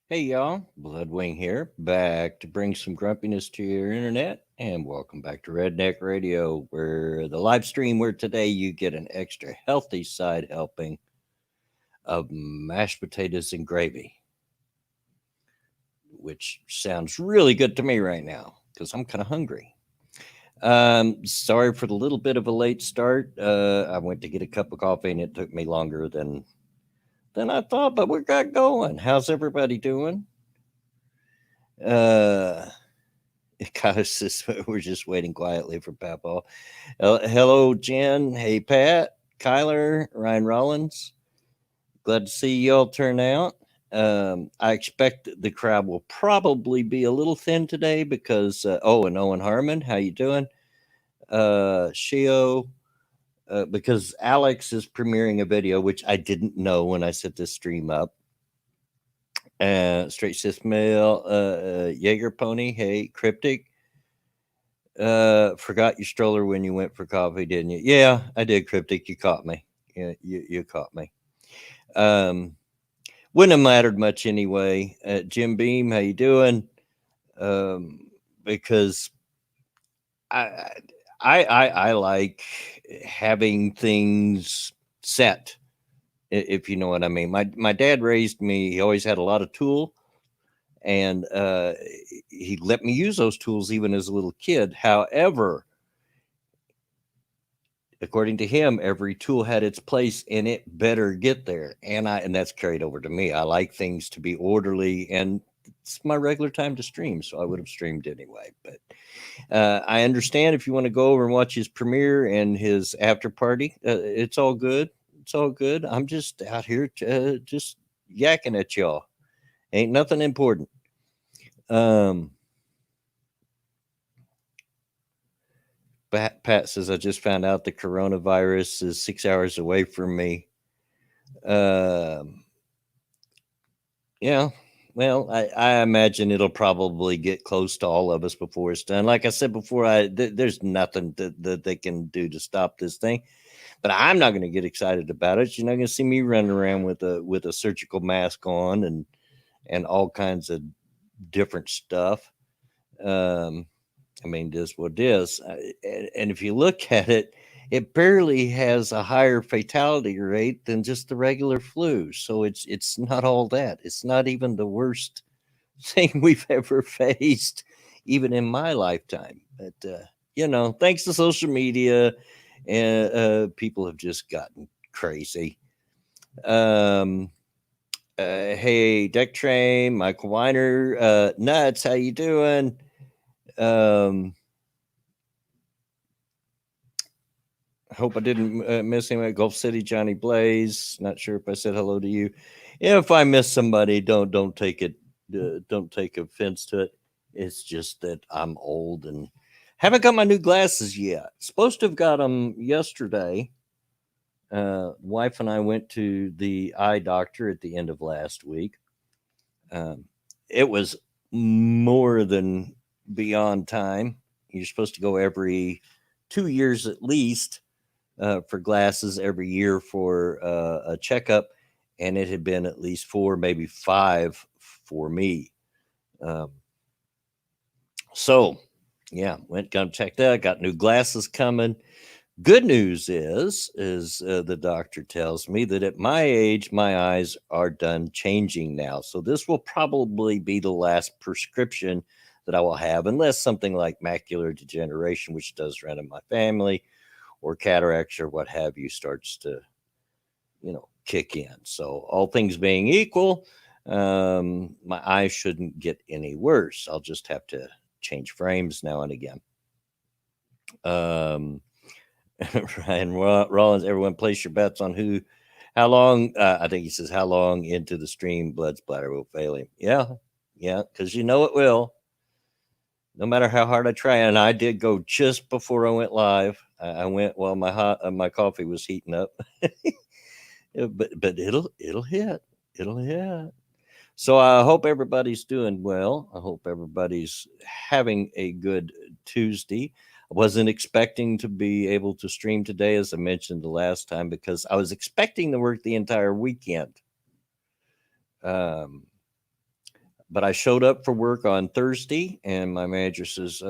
Hey y'all, Bloodwing here, back to bring some grumpiness to your internet, and welcome back to Redneck Radio, where the live stream where today you get an extra healthy side helping of mashed potatoes and gravy, which sounds really good to me right now because I'm kind of hungry. Sorry for the little bit of a late start. I went to get a cup of coffee and it took me longer than I thought, but we got going. How's everybody doing? Uh, Guys, we're just waiting quietly for Papa. Hello, Jen. Hey, Pat, Kyler, Ryan Rollins. Glad to see you all turn out. I expect the crowd will probably be a little thin today because and Owen Harmon, how you doing? Shio, because Alex is premiering a video which I didn't know when I set this stream up. Straight cis male, Jaeger Pony. Hey, Cryptic. Forgot your stroller when you went for coffee, didn't you? Yeah, I did, Cryptic. You caught me. Yeah, you caught me. Um, wouldn't have mattered much anyway. Jim Beam, how you doing? Because I, I like having things set, if you know what I mean. My dad raised me. He always had a lot of tool, and he let me use those tools even as a little kid. However, according to him, every tool had its place and it better get there. And that's carried over to me. I like things to be orderly, and it's my regular time to stream, so I would have streamed anyway. But I understand if you want to go over and watch his premiere and his after party. It's all good. It's all good. I'm just out here just yakking at y'all. Ain't nothing important. Um, Pat says I just found out the coronavirus is 6 hours away from me. Um, Yeah. Well, I imagine it'll probably get close to all of us before it's done. Like I said before, there's nothing that they can do to stop this thing. But I'm not going to get excited about it. You're not going to see me running around with a surgical mask on and all kinds of different stuff. Um, I mean, it is what it is. And if you look at it, it barely has a higher fatality rate than just the regular flu. So it's not all that. It's not even the worst thing we've ever faced, even in my lifetime. But thanks to social media, and people have just gotten crazy. Um, hey, Deck Train, Michael Weiner, Nuts, how you doing? Um, Hope I didn't miss him at Gulf City, Johnny Blaze. Not sure if I said hello to you. If I miss somebody, don't take it. Don't take offense to it. It's just that I'm old and haven't got my new glasses yet. Supposed to have got them yesterday. Wife and I went to the eye doctor at the end of last week. Um, it was more than beyond time. You're supposed to go every 2 years at least for glasses every year for a checkup, and it had been at least four, maybe five for me. Um, so, yeah, went got checked out. Got new glasses coming. Good news is the doctor tells me that at my age, my eyes are done changing now. So this will probably be the last prescription that I will have, unless something like macular degeneration, which does run in my family, or cataracts or what have you starts to kick in. So all things being equal, my eyes shouldn't get any worse. I'll just have to change frames now and again. um Ryan Rollins, everyone place your bets on how long, I think he says, how long into the stream blood splatter will fail him. Yeah, because it will, no matter how hard I try. And I did go just before I went live. I went while my coffee was heating up. Yeah, but it'll hit. It'll hit. So I hope everybody's doing well. I hope everybody's having a good Tuesday. I wasn't expecting to be able to stream today, as I mentioned the last time, because I was expecting to work the entire weekend. Um, But I showed up for work on Thursday, and my manager says,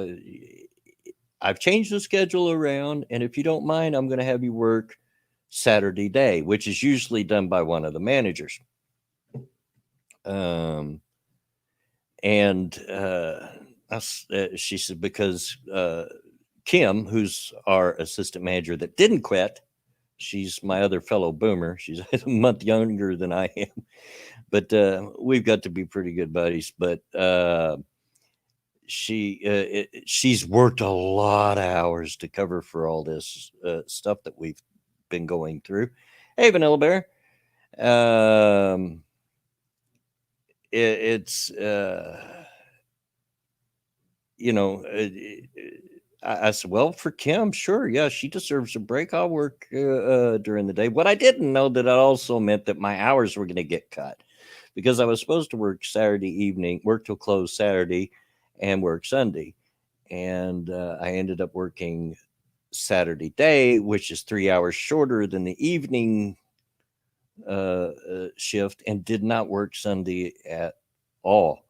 I've changed the schedule around, and if you don't mind, I'm going to have you work Saturday day, which is usually done by one of the managers. Um, and she said, because Kim, who's our assistant manager that didn't quit, she's my other fellow boomer. She's a month younger than I am, but we've got to be pretty good buddies. But she's worked a lot of hours to cover for all this stuff that we've been going through. Hey, Vanilla Bear. It's you know, I said, well, for Kim, sure, yeah, she deserves a break. I'll work during the day. What I didn't know that it also meant that my hours were going to get cut, because I was supposed to work Saturday evening, work till close Saturday, and work Sunday, and I ended up working Saturday day, which is 3 hours shorter than the evening shift, and did not work Sunday at all.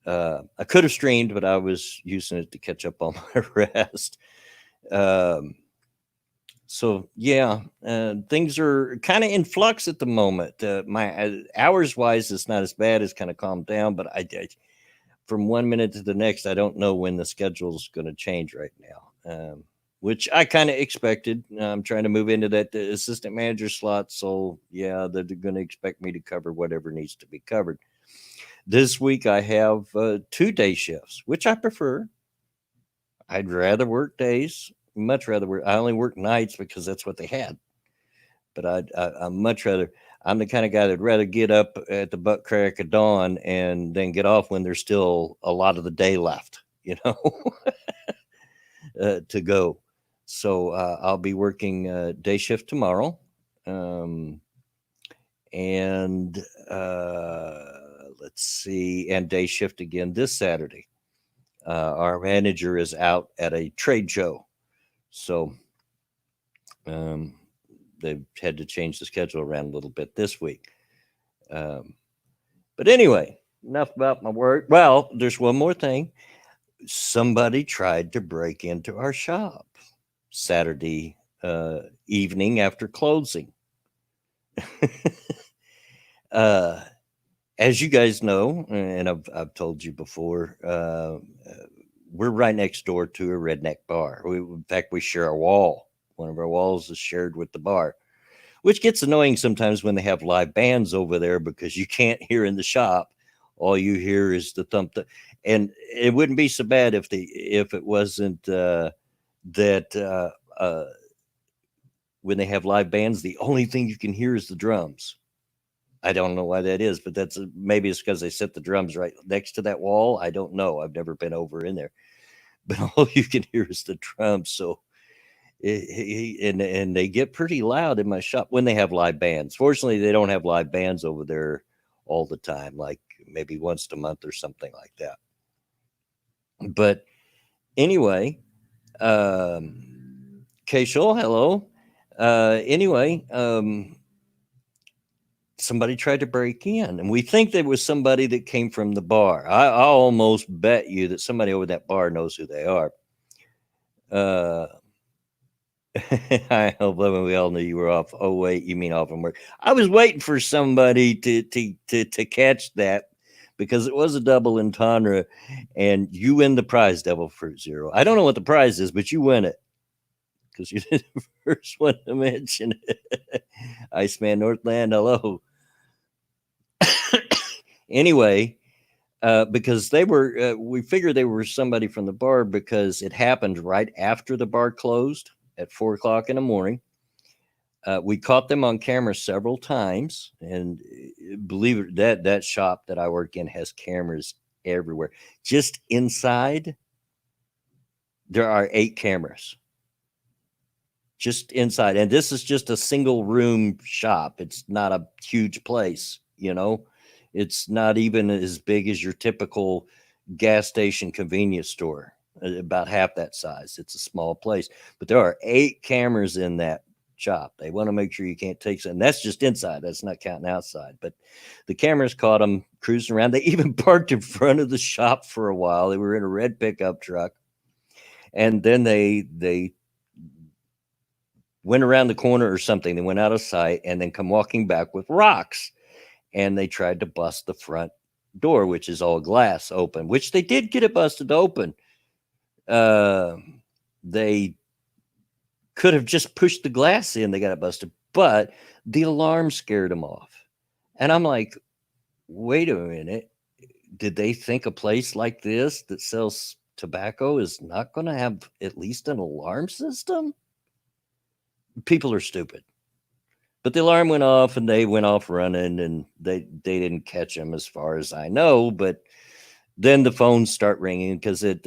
I could have streamed, but I was using it to catch up on my rest. So yeah, things are kind of in flux at the moment. My hours wise, it's not as bad. It's kind of calmed down, but from 1 minute to the next, I don't know when the schedule is going to change right now. Which I kind of expected. I'm trying to move into that assistant manager slot. So yeah, they're going to expect me to cover whatever needs to be covered. This week I have 2 day shifts, which I prefer. I'd rather work days, much rather work. I only work nights because that's what they had. But I much rather, I'm the kind of guy that'd rather get up at the butt crack of dawn and then get off when there's still a lot of the day left, to go. So I'll be working day shift tomorrow. And let's see, and day shift again this Saturday. Our manager is out at a trade show, so they've had to change the schedule around a little bit this week. But anyway, enough about my work. Well, there's one more thing. Somebody tried to break into our shop Saturday evening after closing. As you guys know, and I've told you before, we're right next door to a redneck bar. In fact, we share a wall. One of our walls is shared with the bar, which gets annoying sometimes when they have live bands over there, because you can't hear in the shop. All you hear is the thump. And it wouldn't be so bad if it wasn't that when they have live bands, the only thing you can hear is the drums. I don't know why that is, but maybe it's because they set the drums right next to that wall. I don't know. I've never been over in there, but all you can hear is the drums. So, and they get pretty loud in my shop when they have live bands. Fortunately, they don't have live bands over there all the time, like maybe once a month or something like that. But anyway, Keishel, hello. Anyway, somebody tried to break in, and we think there was somebody that came from the bar. I almost bet you that somebody over that bar knows who they are. I hope we all knew you were off. Oh wait, you mean off from work? I was waiting for somebody to catch that, because it was a double entendre, and you win the prize, Devil Fruit Zero. I don't know what the prize is, but you win it because you're the first one to mention it. Iceman Northland, hello. Anyway, because we figured they were somebody from the bar because it happened right after the bar closed at 4 o'clock in the morning. We caught them on camera several times, and believe it, that shop that I work in has cameras everywhere. Just inside, there are 8 cameras. Just inside, and this is just a single room shop. It's not a huge place, It's not even as big as your typical gas station convenience store. About half that size. It's a small place, but there are 8 cameras in that shop. They want to make sure you can't take some. And that's just inside. That's not counting outside. But the cameras caught them cruising around. They even parked in front of the shop for a while. They were in a red pickup truck, and then they went around the corner or something. They went out of sight and then come walking back with rocks. And they tried to bust the front door, which is all glass open, which they did get it busted open. They could have just pushed the glass in. They got it busted, but the alarm scared them off. And I'm like, wait a minute. Did they think a place like this that sells tobacco is not going to have at least an alarm system? People are stupid. But the alarm went off and they went off running, and they didn't catch them as far as I know. But then the phones start ringing because it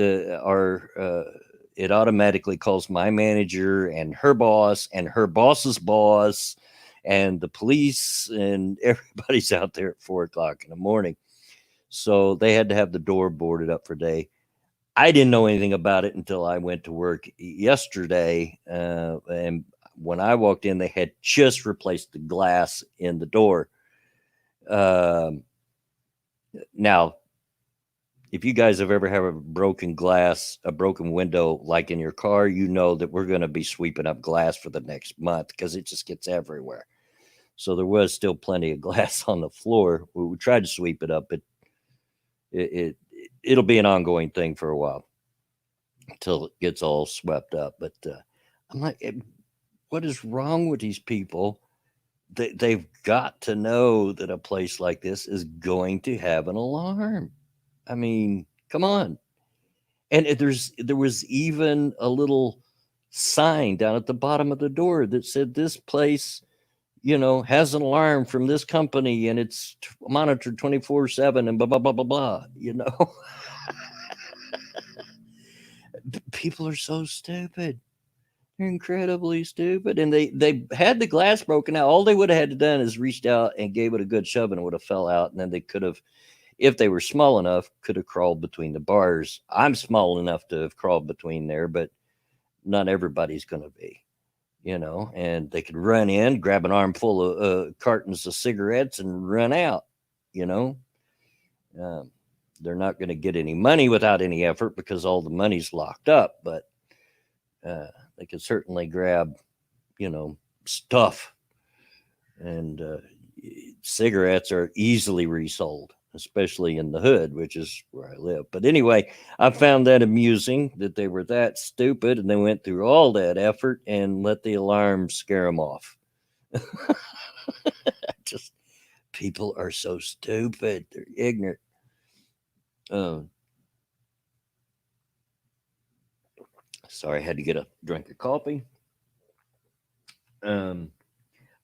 automatically calls my manager and her boss's boss and the police, and everybody's out there at 4:00 in the morning. So they had to have the door boarded up for a day. I didn't know anything about it until I went to work yesterday, and when I walked in, they had just replaced the glass in the door. Now, if you guys have ever had a broken window, like in your car, you know that we're going to be sweeping up glass for the next month because it just gets everywhere. So there was still plenty of glass on the floor. We tried to sweep it up, but it'll be an ongoing thing for a while until it gets all swept up. But I'm like, what is wrong with these people? They've got to know that a place like this is going to have an alarm. I mean, come on. And there was even a little sign down at the bottom of the door that said this place, has an alarm from this company and it's monitored 24/7 and blah blah blah blah blah. People are so stupid. They're incredibly stupid. And they had the glass broken out. All they would have had to done is reached out and gave it a good shove and it would have fell out. And then they could have, if they were small enough, could have crawled between the bars. I'm small enough to have crawled between there, but not everybody's going to be, and they could run in, grab an armful of cartons of cigarettes and run out, they're not going to get any money without any effort because all the money's locked up, but they could certainly grab, stuff. And cigarettes are easily resold, especially in the hood, which is where I live. But anyway, I found that amusing that they were that stupid and they went through all that effort and let the alarm scare them off. Just people are so stupid. They're ignorant. Sorry, I had to get a drink of coffee.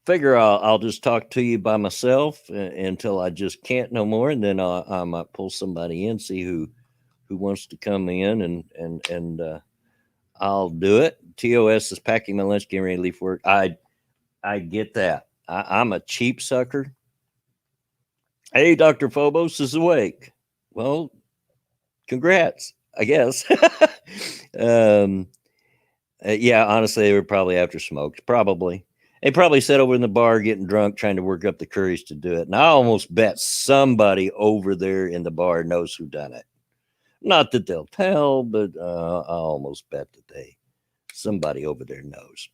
Figure I'll just talk to you by myself until I just can't no more, and then I might pull somebody in, see who wants to come in, and I'll do it. TOS is packing my lunch, getting ready to leave for work. I get that. I'm a cheap sucker. Hey, Dr. Phobos is awake. Well, congrats, I guess. Yeah, honestly, they were probably after smokes. Probably. They probably sat over in the bar getting drunk, trying to work up the courage to do it. And I almost bet somebody over there in the bar knows who done it. Not that they'll tell, but I almost bet that somebody over there knows.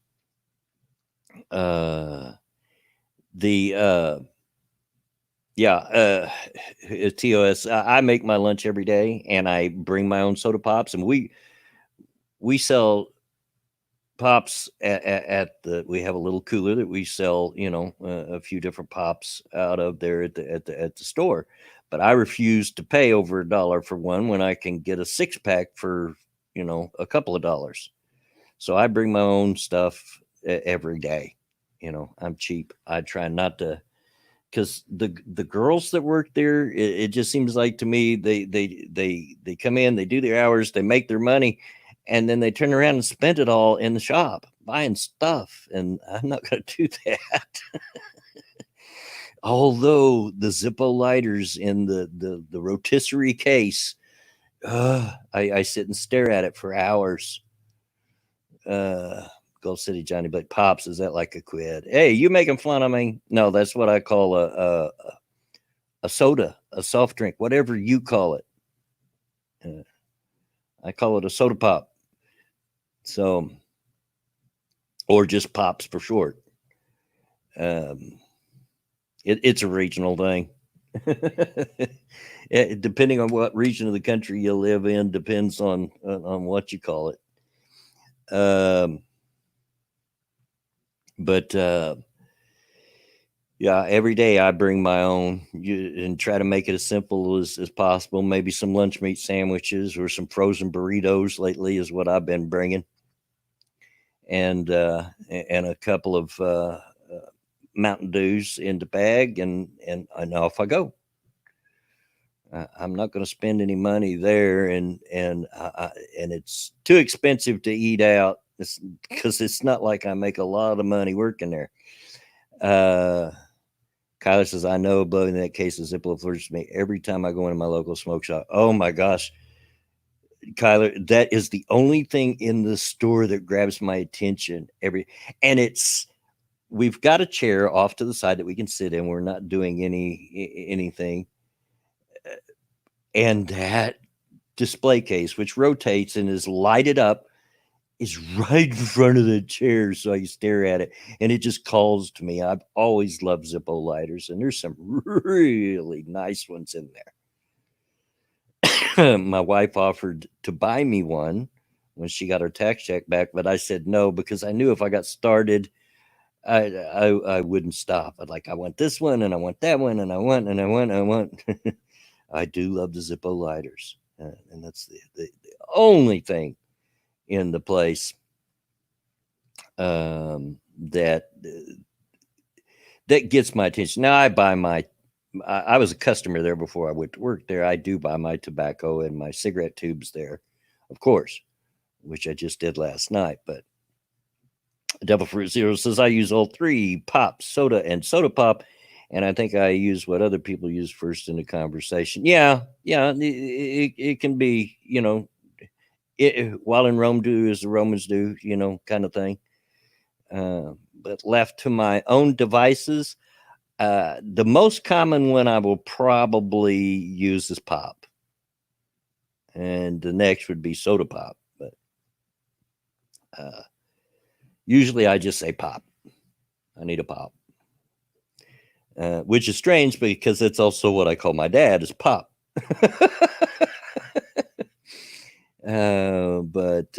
TOS. I make my lunch every day, and I bring my own Sodapops, and we sell pops at the. We have a little cooler that we sell, a few different pops out of there at the store. But I refuse to pay over $1 for one when I can get a 6-pack for a couple of dollars. So I bring my own stuff every day. I'm cheap. I try not to, because the girls that work there, it just seems like to me they come in, they do their hours, they make their money, and then they turn around and spend it all in the shop buying stuff, and I'm not going to do that. Although the Zippo lighters in the rotisserie case, I sit and stare at it for hours. Gulf City Johnny Blake. Pops, is that like a quid? Hey, you making fun of me? No, that's what I call a soda, a soft drink, whatever you call it. Uh, I call it a soda pop. So, or just pops for short. Um, it's a regional thing. Depending on what region of the country you live in, depends on what you call it. But yeah, every day I bring my own and try to make it as simple as possible. Maybe some lunch meat sandwiches or some frozen burritos lately is what I've been bringing, and a couple of Mountain Dews in the bag, and off I go. I'm not going to spend any money there, and it's too expensive to eat out because it's not like I make a lot of money working there. Kyler says, I know, but in that case, the Zippo flirts me every time I go into my local smoke shop. Oh my gosh, Kyler, that is the only thing in the store that grabs my attention and we've got a chair off to the side that we can sit in. We're not doing anything. And that display case, which rotates and is lighted up, is right in front of the chair. So I stare at it and it just calls to me. I've always loved Zippo lighters, and there's some really nice ones in there. My wife offered to buy me one when she got her tax check back, but I said no because I knew if I got started, I wouldn't stop. I want this one and I want that one and I want. I do love the Zippo lighters, and that's the only thing in the place that gets my attention. Now I buy I was a customer there before I went to work there. I do buy my tobacco and my cigarette tubes there, of course, which I just did last night. But Devil Fruit Zero says I use all three: pop, soda, and soda pop. And I think I use what other people use first in the conversation. Yeah, it can be, while in Rome, do as the Romans do, kind of thing. But left to my own devices, the most common one I will probably use is pop, and the next would be soda pop. But usually I just say pop. I need a pop, which is strange because it's also what I call my dad is pop. But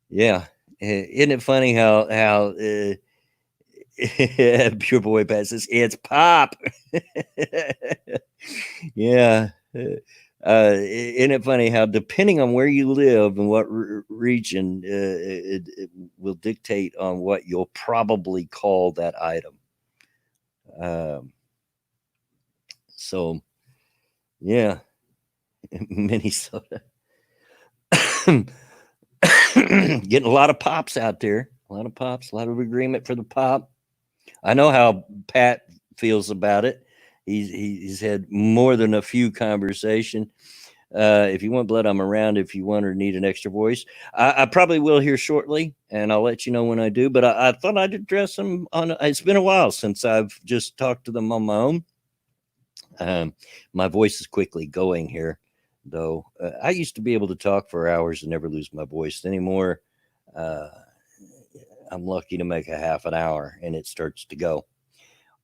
yeah, isn't it funny how Pure Boy passes? It's pop. Yeah. Isn't it funny how depending on where you live and what region, it will dictate on what you'll probably call that item. So, yeah, Minnesota. Getting a lot of pops out there. A lot of pops, a lot of agreement for the pop. I know how Pat feels about it. He's had more than a few conversation. If you want blood, I'm around. If you want or need an extra voice, I probably will here shortly, and I'll let you know when I do. But I thought I'd address them on. It's been a while since I've just talked to them on my own. My voice is quickly going here, though. I used to be able to talk for hours and never lose my voice. Anymore, I'm lucky to make a half an hour, and it starts to go.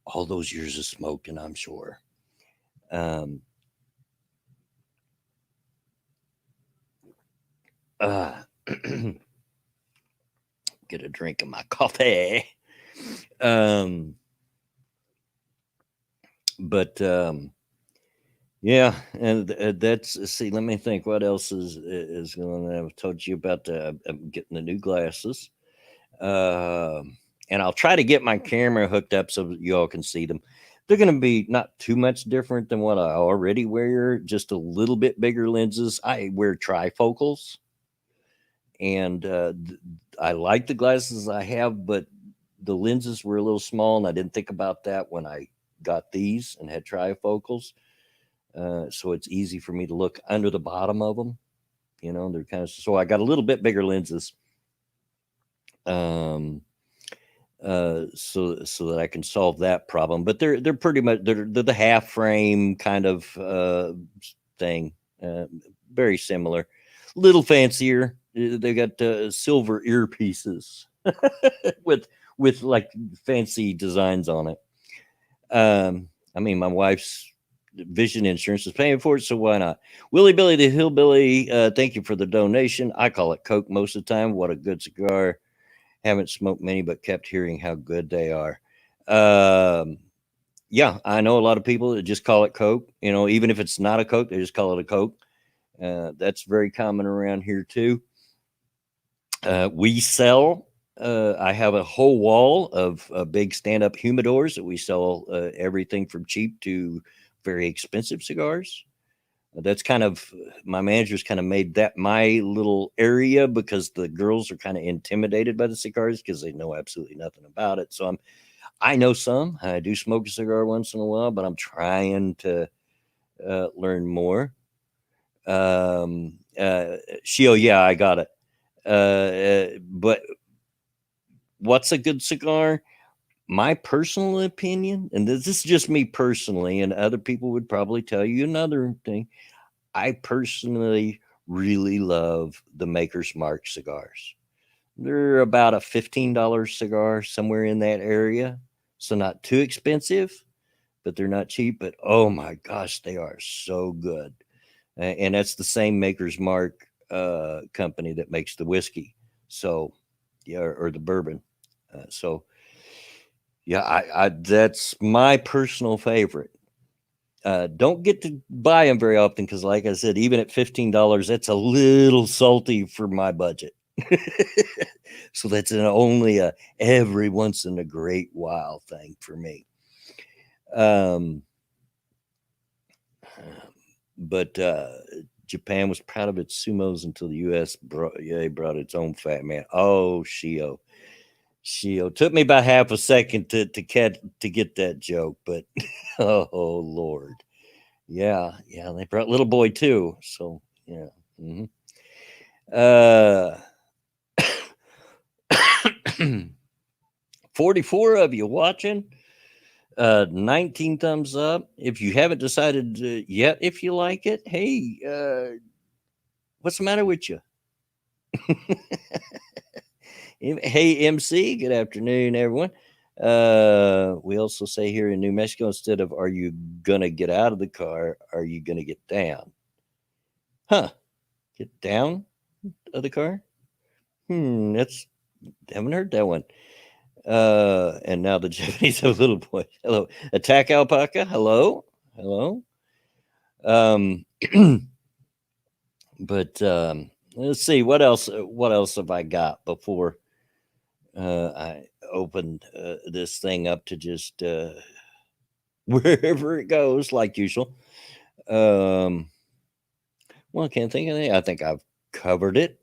All those years of smoking, I'm sure. Get a drink of my coffee. But yeah, and that's see. Let me think. What else is going on? I've told you about getting the new glasses, and I'll try to get my camera hooked up so that you all can see them. They're going to be not too much different than what I already wear, just a little bit bigger lenses. I wear trifocals, and I like the glasses I have, but the lenses were a little small, and I didn't think about that when I got these and had trifocals. So it's easy for me to look under the bottom of them. They're kind of so I got a little bit bigger lenses, um, so that I can solve that problem. But they're pretty much they're the half frame kind of thing, uh, very similar, little fancier. They got silver earpieces with like fancy designs on it. I mean, my wife's vision insurance is paying for it, so why not? Willie Billy the Hillbilly, thank you for the donation. I call it Coke most of the time. What a good cigar. Haven't smoked many, but kept hearing how good they are. Um, yeah, I know a lot of people that just call it Coke. You know, even if it's not a Coke, they just call it a Coke. That's very common around here too. We sell. I have a whole wall of big stand-up humidors that we sell everything from cheap to very expensive cigars. That's kind of my manager's kind of made that my little area because the girls are kind of intimidated by the cigars because they know absolutely nothing about it. So I know some. I do smoke a cigar once in a while, but I'm trying to learn more. Shio, yeah, I got it. But what's a good cigar? My personal opinion, and this is just me personally, and other people would probably tell you another thing. I personally really love the Maker's Mark cigars. They're about a $15 cigar, somewhere in that area. So not too expensive, but they're not cheap. But oh my gosh, they are so good. And that's the same Maker's Mark company that makes the whiskey. So, yeah, or the bourbon. So, yeah, I that's my personal favorite. Don't get to buy them very often because, like I said, even at $15, that's a little salty for my budget. So that's only a every once in a great while thing for me. Um, but Japan was proud of its sumos until the U.S. brought its own fat man. Oh, Shio took me about half a second to get that joke, but oh Lord. Yeah, they brought little boy too. So yeah. Mhm. Uh, 44 of you watching. 19 thumbs up. If you haven't decided yet if you like it, hey, what's the matter with you? Hey, MC. Good afternoon, everyone. We also say here in New Mexico, instead of "Are you gonna get out of the car?" Are you gonna get down? Huh? Get down of the car? That's haven't heard that one. And now the Japanese have a little boy. Hello, attack alpaca. Hello, hello. Um, but let's see what else. What else have I got before I opened this thing up to just wherever it goes, like usual. Um, well, I can't think of anything. I think I've covered it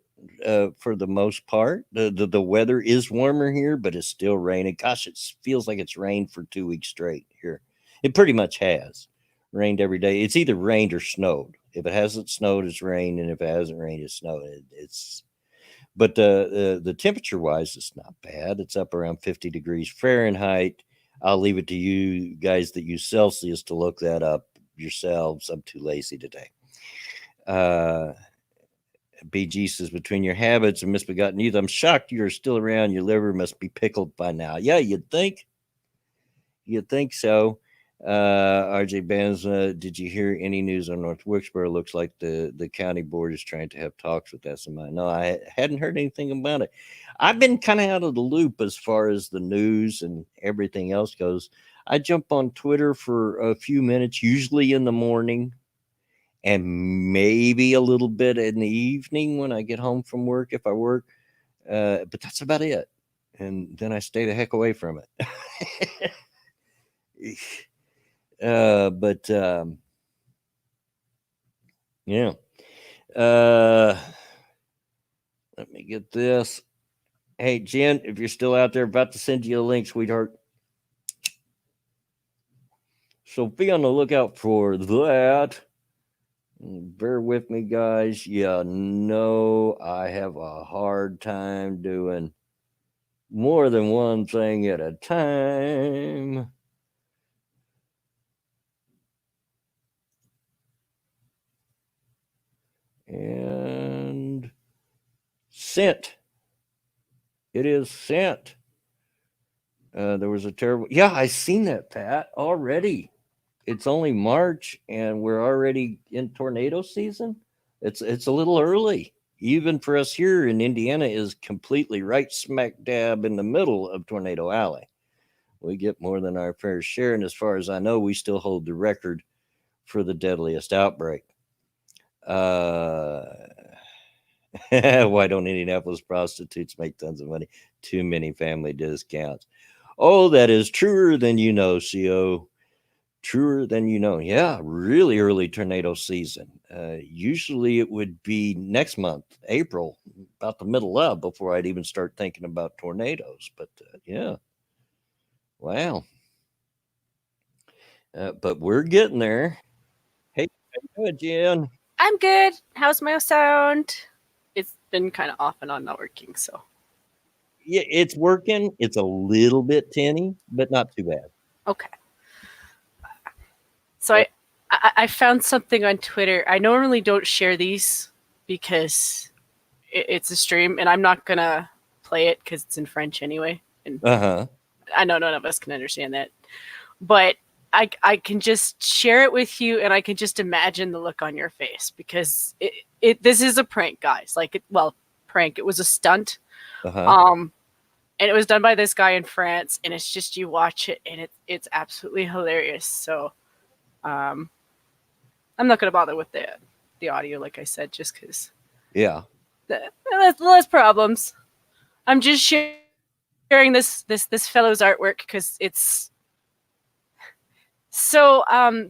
for the most part. The weather is warmer here, but it's still raining. Gosh, it feels like it's rained for 2 weeks straight here. It pretty much has rained every day. It's either rained or snowed. If it hasn't snowed, it's rained, and if it hasn't rained, it's snowed. It's but the temperature wise, it's not bad. It's up around 50 degrees Fahrenheit. I'll leave it to you guys that use Celsius to look that up yourselves. I'm too lazy today. Uh, BG says, between your habits and misbegotten youth, I'm shocked you're still around. Your liver must be pickled by now. Yeah, you'd think. You'd think so. RJ Benz, did you hear any news on North Wilkesboro? Looks like the county board is trying to have talks with SMI. No, I hadn't heard anything about it. I've been kind of out of the loop as far as the news and everything else goes. I jump on Twitter for a few minutes, usually in the morning, and maybe a little bit in the evening when I get home from work if I work. But that's about it. And then I stay the heck away from it. But yeah. Uh, let me get this. Hey, Jen, if you're still out there, about to send you a link, sweetheart. So be on the lookout for that. Bear with me, guys. Yeah, no, I have a hard time doing more than one thing at a time. And sent. It is sent. There was a terrible. Yeah, I seen that, Pat, already. It's only March and we're already in tornado season. It's a little early. Even for us here in Indiana is completely right smack dab in the middle of Tornado Alley. We get more than our fair share, and as far as I know, we still hold the record for the deadliest outbreak. Why don't Indianapolis prostitutes make tons of money? Too many family discounts. Oh, that is truer than you know, CO. Truer than you know. Yeah, really early tornado season. Usually it would be next month, April, about the middle of, before I'd even start thinking about tornadoes. But yeah, wow. But we're getting there. Hey, how you doing, Jen? I'm good. How's my sound? It's been kind of off and on, not working. So Yeah, it's working. It's a little bit tinny, but not too bad. okay. So I found something on Twitter. I normally don't share these because it's a stream, and I'm not gonna play it because it's in French anyway. And I know none of us can understand that, but I can just share it with you, and I can just imagine the look on your face because this is a prank, guys. Prank. It was a stunt. And it was done by this guy in France, and it's just you watch it, and it's absolutely hilarious. So, I'm not gonna bother with the audio, like I said, just because. Yeah. Less problems. I'm just sharing this fellow's artwork because it's. So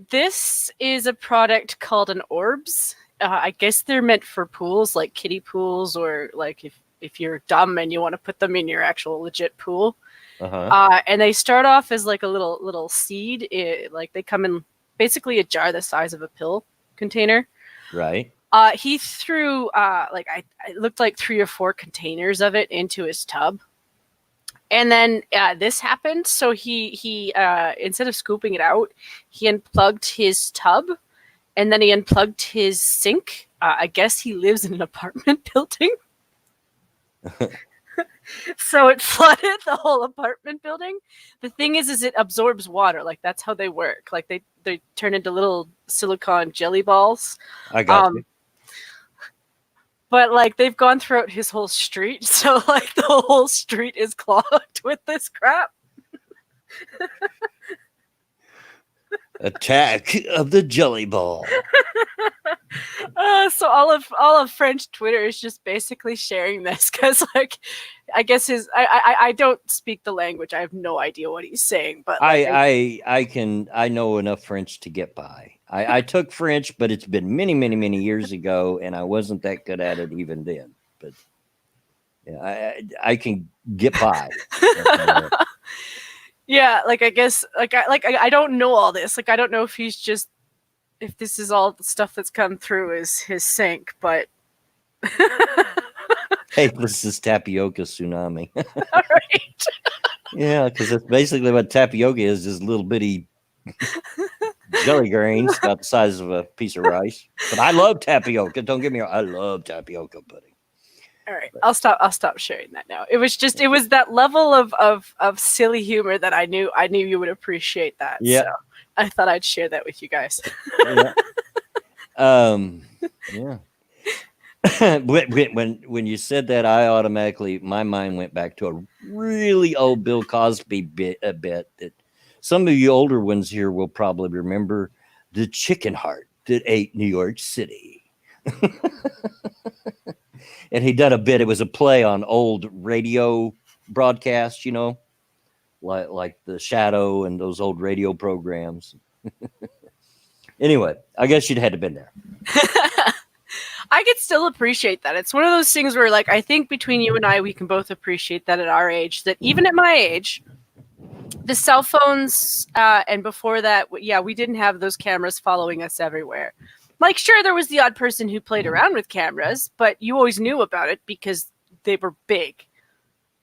this is a product called an orbs. I guess they're meant for pools, like kiddie pools, or like if you're dumb and you want to put them in your actual legit pool. And they start off as like a little seed. Like they come in basically a jar the size of a pill container. Right. He threw it looked like 3 or 4 containers of it into his tub. And then this happened. So he instead of scooping it out, he unplugged his tub, and then he unplugged his sink. I guess he lives in an apartment building. So it flooded the whole apartment building. The thing is it absorbs water. Like that's how they work. Like they turn into little silicone jelly balls. I got you. But like they've gone throughout his whole street, so like the whole street is clogged with this crap. Attack of the jelly ball. So all of French Twitter is just basically sharing this because like I guess I don't speak the language. I have no idea what he's saying, but like, I know enough French to get by. I took French, but it's been many years ago, and I wasn't that good at it even then. But yeah, I can get by. Yeah, like I guess I don't know all this. Like I don't know if this is all the stuff that's come through his sink, but hey, this is tapioca tsunami. All right. Yeah, because that's basically what tapioca is, just little bitty jelly grains about the size of a piece of rice. But I love tapioca. Don't get me wrong. I love tapioca pudding. All right, I'll stop sharing that now. It was that level of silly humor that I knew you would appreciate that. Yeah. So I thought I'd share that with you guys. Yeah. Yeah. when you said that, my mind went back to a really old Bill Cosby bit that some of you older ones here will probably remember, the chicken heart that ate New York City. And he done a bit. It was a play on old radio broadcasts, like The Shadow and those old radio programs. Anyway, I guess you'd had to been there. I could still appreciate that. It's one of those things where, like, I think between you and I, we can both appreciate that at our age, that even at my age, the cell phones, and before that, yeah, we didn't have those cameras following us everywhere. Like, sure, there was the odd person who played around with cameras, but you always knew about it because they were big.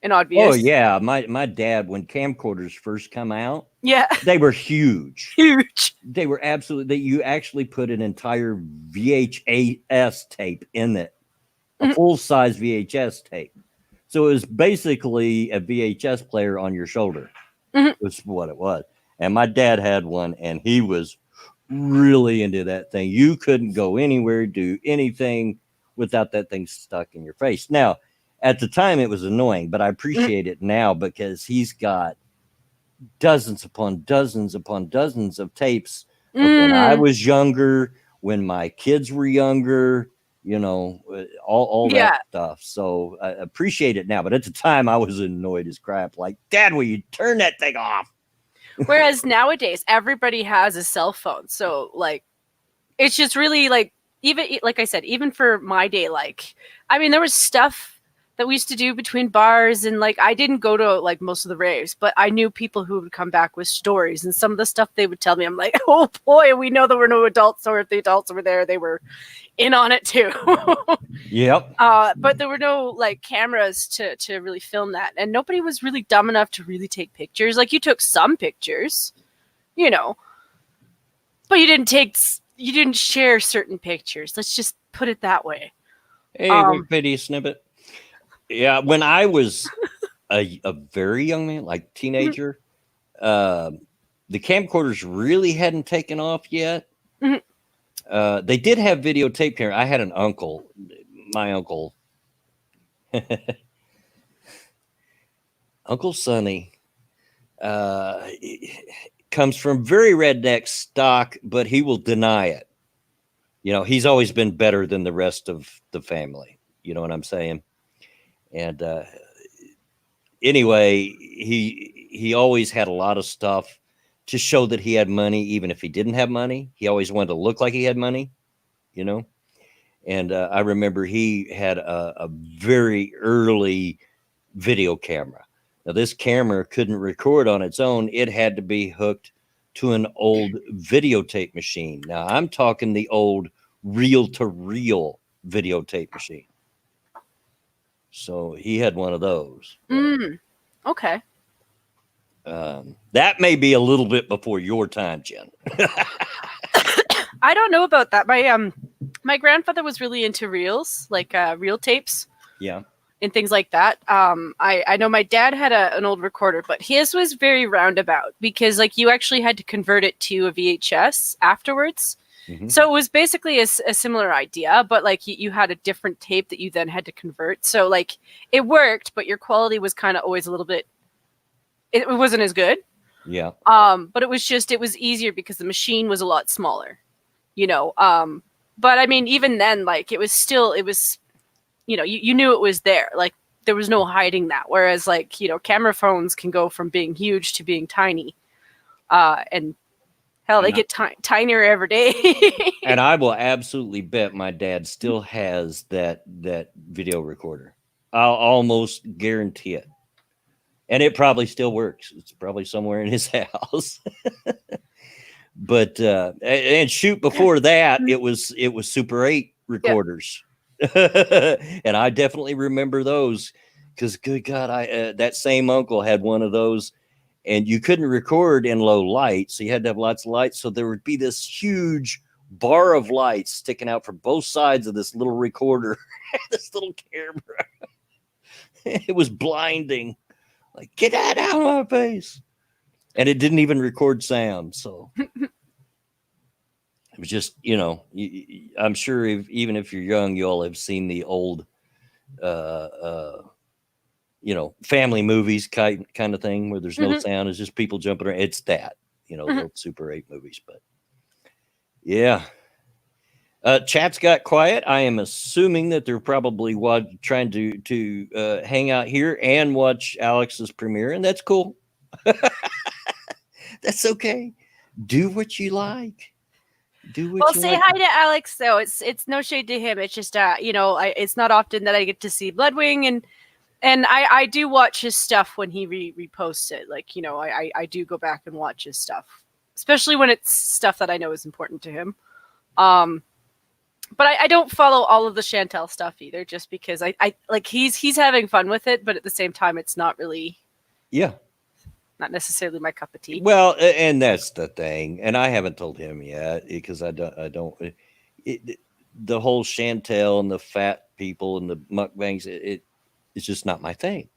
and Oh obvious. yeah, my dad, when camcorders first come out, Yeah, they were huge. huge. They were absolutely. You actually put an entire VHS tape in it, a Mhm. full size VHS tape. So it was basically a VHS player on your shoulder. Mhm. Was what it was. And my dad had one, and he was really into that thing. You couldn't go anywhere, do anything without that thing stuck in your face. Now, at the time, it was annoying, but I Mhm. appreciate it now because he's got dozens upon dozens of tapes of when I Mm, was younger, when my kids were younger, all that yeah. stuff. So I appreciate it now. But at the time, I was annoyed as crap. Like, Dad, will you turn that thing off? Whereas nowadays everybody has a cell phone, so like it's just really like, even like I said, even for my day, like I mean there was stuff that we used to do between bars, and like I didn't go to like most of the raves, but I knew people who would come back with stories, and some of the stuff they would tell me, I'm like, oh boy, we know there were no adults, or if the adults were there, they were in on it too. Yep. But there were no like cameras to really film that, and nobody was really dumb enough to really take pictures. Like you took some pictures, you know, but you didn't share certain pictures. Let's just put it that way. Hey, Um, Wikipedia snippet. Yeah, when I was a very young man, like mhm, teenager, uh, the camcorders really hadn't taken off yet. mhm. They did have videotape here. I had an uncle, my uncle, Uncle Sonny, uh, comes from very redneck stock, but he will deny it. He's always been better than the rest of the family. You know what I'm saying? And anyway, he always had a lot of stuff to show that he had money, even if he didn't have money. He always wanted to look like he had money, you know. And I remember he had a very early video camera. Now, this camera couldn't record on its own, it had to be hooked to an old videotape machine. Now, I'm talking the old reel to reel videotape machine. So he had one of those. Okay. That may be a little bit before your time, Jen. I don't know about that. My grandfather was really into reels, like reel tapes Yeah. and things like that. I know my dad had an old recorder, but his was very roundabout because like you actually had to convert it to a VHS afterwards. Mm-hmm. So it was basically a similar idea, but like you had a different tape that you then had to convert. So like it worked, but your quality was kind of always a little bit. It wasn't as good. Yeah. But it was easier because the machine was a lot smaller, you know. But I mean, even then, like it was, you knew it was there. Like there was no hiding that. Whereas like, camera phones can go from being huge to being tiny. And hell, they And I, get tinier every day. and I will absolutely bet my dad still has that video recorder. I'll almost guarantee it. And it probably still works. It's probably somewhere in his house. But and shoot, before that, it was Super 8 Yeah. recorders. And I definitely remember those because good God, I that same uncle had one of those, and you couldn't record in low light, so you had to have lots of lights. So there would be this huge bar of lights sticking out from both sides of this little recorder, this little camera. It was blinding. Like, get that out of my face. And it didn't even record sound. So it was just, I'm sure even if you're young, you all have seen the old, family movies kind of thing where there's no Mhm. sound. It's just people jumping around. It's that, the old Super 8 movies. But yeah. Chat's got quiet. I am assuming that they're probably trying to hang out here and watch Alex's premiere, and that's cool. That's okay. Do what you like. Do what Well, you say like. hi to Alex. Though it's no shade to him. It's just it's not often that I get to see Bloodwing, and I do watch his stuff when he reposts it. Like I do go back and watch his stuff, especially when it's stuff that I know is important to him. Um, But I don't follow all of the Chantel stuff either, just because I like he's having fun with it, but at the same time, it's not really not necessarily my cup of tea. Well, and that's the thing, and I haven't told him yet because I don't. The whole Chantel and the fat people and the mukbangs, it's just not my thing,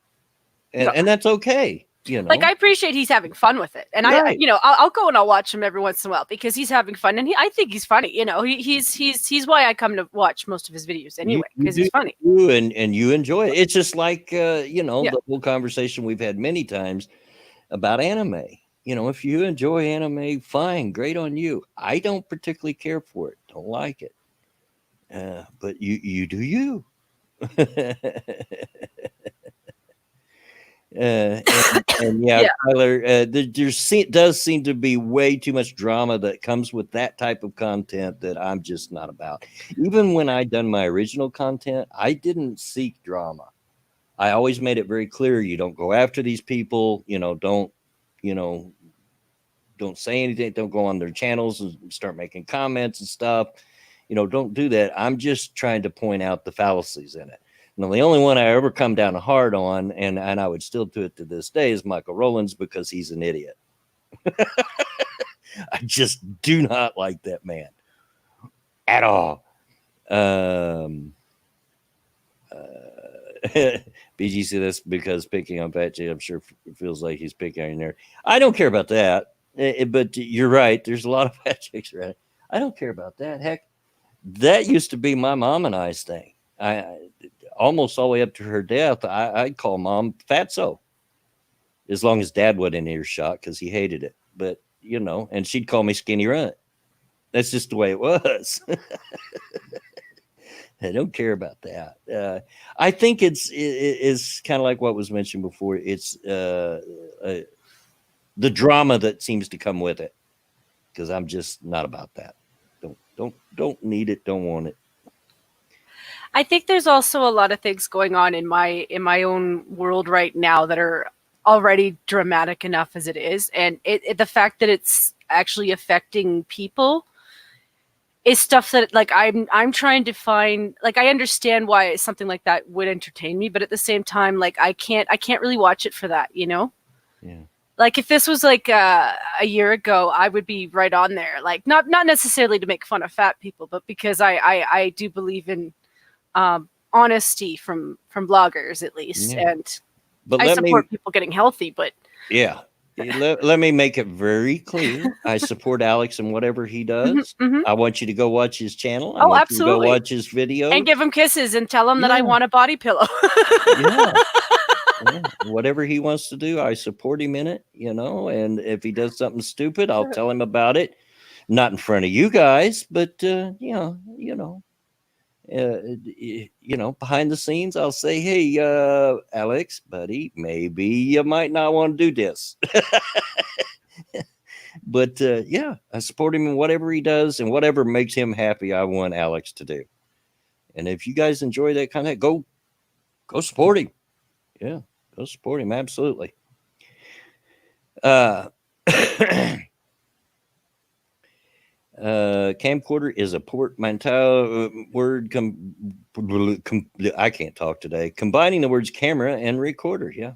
and that's okay. Like, I appreciate he's having fun with it, and right. I'll go and I'll watch him every once in a while because he's having fun, and I think he's funny. He's why I come to watch most of his videos anyway, because he's funny. And you enjoy it. It's just like the whole conversation we've had many times about anime. If you enjoy anime, fine, great on you. I don't particularly care for it, don't like it, but you do you. And Tyler, there does seem to be way too much drama that comes with that type of content that I'm just not about. Even when I done my original content, I didn't seek drama. I always made it very clear: you don't go after these people. Don't say anything. Don't go on their channels and start making comments and stuff. Don't do that. I'm just trying to point out the fallacies in it. Now, the only one I ever come down hard on, and I would still do it to this day, is Michael Rowlands, because he's an idiot. I just do not like that man at all. BGC, that's because picking on Fat Jay, I'm sure feels like he's picking on there. I don't care about that. But you're right. There's a lot of fat chicks around. I don't care about that. Heck, that used to be my mom and I's thing. I almost all the way up to her death, I'd call mom Fatso, as long as dad wasn't in earshot, because he hated it. But and she'd call me Skinny Runt. That's just the way it was. I don't care about that. I think it's kind of like what was mentioned before. It's the drama that seems to come with it, because I'm just not about that. Don't need it. Don't want it. I think there's also a lot of things going on in my own world right now that are already dramatic enough as it is, and the fact that it's actually affecting people is stuff that, like, I'm trying to find. Like, I understand why something like that would entertain me, but at the same time, like, I can't really watch it for that. Yeah. Like, if this was like a year ago, I would be right on there. Like, not necessarily to make fun of fat people, but because I do believe in honesty from bloggers, at least, but I support people getting healthy. But let me make it very clear: I support Alex and whatever he does. I want you to go watch his channel. I want absolutely. you to go watch his videos and give him kisses and tell him that I want a body pillow. Whatever he wants to do, I support him in it. And if he does something stupid, I'll tell him about it. Not in front of you guys, but behind the scenes, I'll say, hey, Alex, buddy, maybe you might not want to do this. But I support him in whatever he does, and whatever makes him happy, I want Alex to do. And if you guys enjoy that kind of, go support him. Yeah, go support him. Absolutely. Camcorder is a portmanteau word. I can't talk today. Combining the words camera and recorder. Yeah,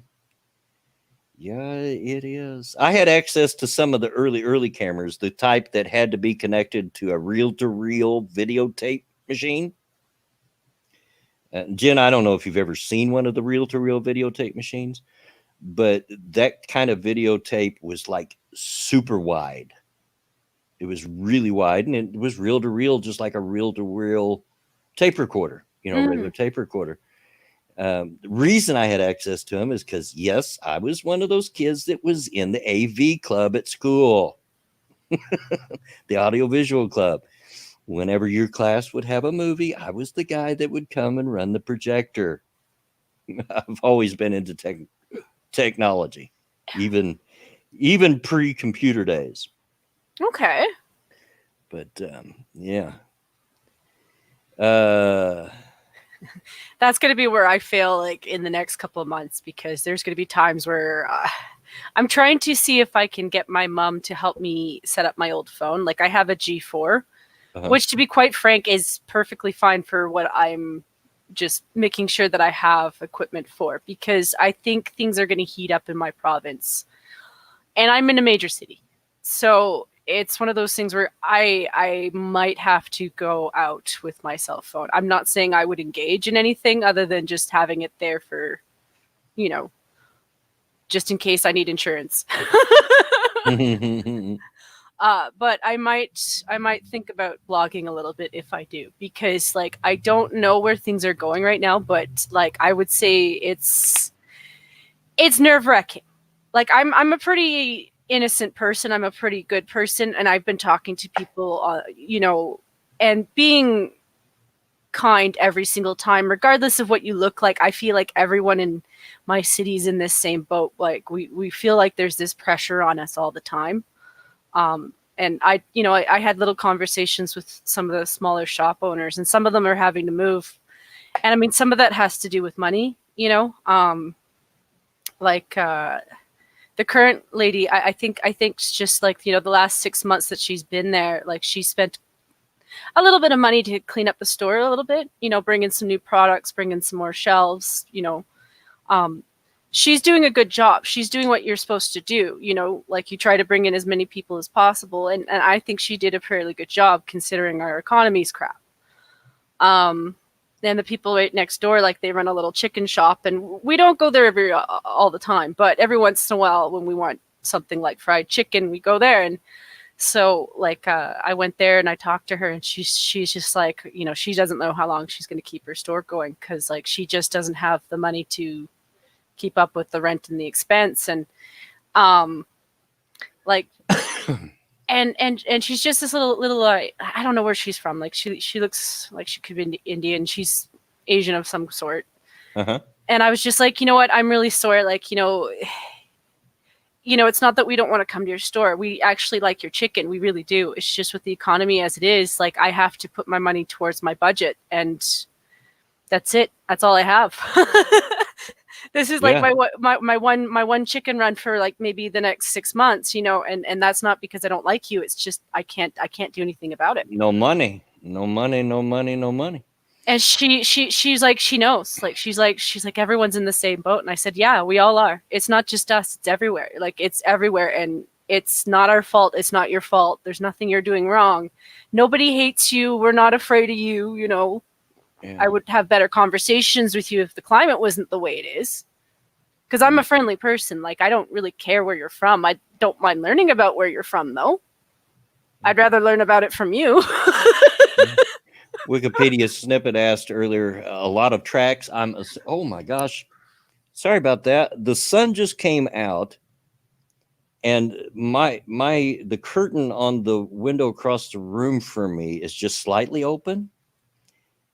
it is. I had access to some of the early cameras, the type that had to be connected to a reel-to-reel videotape machine. Jen, I don't know if you've ever seen one of the reel-to-reel videotape machines, but that kind of videotape was like super wide. It was really wide, and it was reel-to-reel, just like a reel-to-reel tape recorder, regular tape recorder. The reason I had access to them is because, yes, I was one of those kids that was in the AV club at school, the audiovisual club. Whenever your class would have a movie, I was the guy that would come and run the projector. I've always been into technology, even pre-computer days. Okay. But yeah. That's going to be where I fail, like, in the next couple of months, because there's going to be times where I'm trying to see if I can get my mom to help me set up my old phone. Like, I have a G4, which, to be quite frank, is perfectly fine for what I'm just making sure that I have equipment for, because I think things are going to heat up in my province, and I'm in a major city. So it's one of those things where I might have to go out with my cell phone. I'm not saying I would engage in anything other than just having it there for, you know, just in case I need insurance. But I might think about blogging a little bit if I do, because like I don't know where things are going right now, but like I would say it's nerve-wracking. Like I'm a pretty innocent person. I'm a pretty good person, and I've been talking to people, and being kind every single time, regardless of what you look like. I feel like everyone in my city's in this same boat. Like we feel like there's this pressure on us all the time. And I had little conversations with some of the smaller shop owners, and some of them are having to move. And I mean, some of that has to do with money, the current lady, I think it's just like, the last 6 months that she's been there, like she spent a little bit of money to clean up the store a little bit, bring in some new products, bring in some more shelves, she's doing a good job. She's doing what you're supposed to do, like you try to bring in as many people as possible. And I think she did a fairly good job considering our economy's crap. And the people right next door, like they run a little chicken shop, and we don't go there all the time, but every once in a while when we want something like fried chicken, we go there. And so like I went there and I talked to her, and she's just like, she doesn't know how long she's going to keep her store going, because like she just doesn't have the money to keep up with the rent and the expense. And like and she's just this little I don't know where she's from. Like she looks like she could be Indian. She's Asian of some sort. And I was just like, you know what, I'm really sorry. Like, it's not that we don't want to come to your store. We actually like your chicken. We really do. It's just with the economy as it is, like I have to put my money towards my budget, and that's it. That's all I have. This is like my one chicken run for like maybe the next 6 months, and that's not because I don't like you. It's just I can't do anything about it. No money. And she's like, she knows. Like she's like everyone's in the same boat. And I said, yeah, we all are. It's not just us. It's everywhere. Like it's everywhere, and it's not our fault. It's not your fault. There's nothing you're doing wrong. Nobody hates you. We're not afraid of you. Yeah. I would have better conversations with you if the climate wasn't the way it is. Because I'm a friendly person. Like, I don't really care where you're from. I don't mind learning about where you're from, though. I'd rather learn about it from you. Wikipedia snippet asked earlier, a lot of tracks. Oh my gosh. Sorry about that. The sun just came out, and the curtain on the window across the room from me is just slightly open.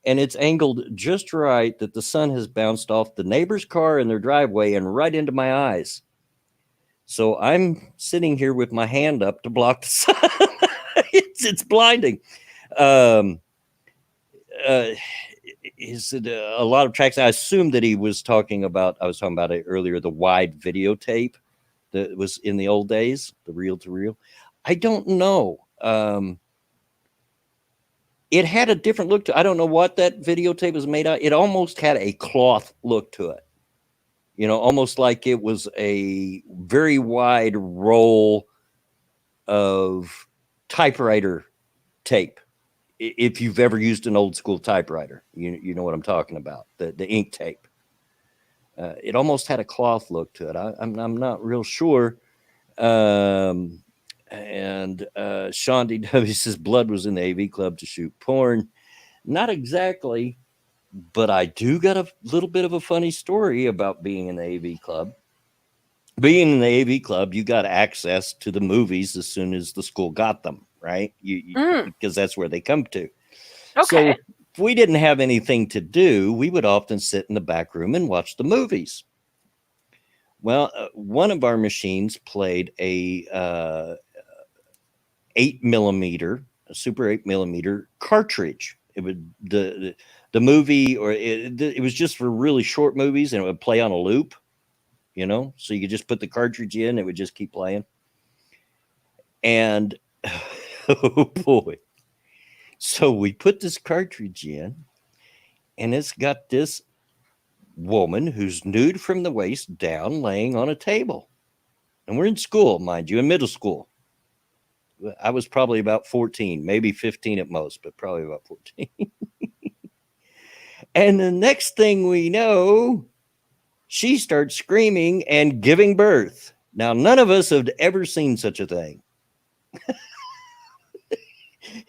And it's angled just right that the sun has bounced off the neighbor's car in their driveway and right into my eyes. So I'm sitting here with my hand up to block the sun. It's blinding. Is it a lot of tracks? I assume that I was talking about it earlier, the wide videotape that was in the old days, the reel to reel. I don't know. It had a different look to it. I don't know what that videotape was made out. It almost had a cloth look to it. Almost like it was a very wide roll of typewriter tape. If you've ever used an old school typewriter, you know what I'm talking about, the ink tape. It almost had a cloth look to it. I'm not real sure. And Sean D.W. says blood was in the AV club to shoot porn. Not exactly, but I do got a little bit of a funny story about being in the AV club. Being in the AV club, you got access to the movies as soon as the school got them, right? Because that's where they come to. Okay. So if we didn't have anything to do, we would often sit in the back room and watch the movies. Well, one of our machines played a 8mm, a super 8mm cartridge. It would the movie, or it was just for really short movies, and it would play on a loop, so you could just put the cartridge in, it would just keep playing. And oh boy. So we put this cartridge in, and it's got this woman who's nude from the waist down, laying on a table. And we're in school, mind you, in middle school. I was probably about 14, maybe 15 at most, but probably about 14. And the next thing we know, she starts screaming and giving birth. Now, none of us had ever seen such a thing.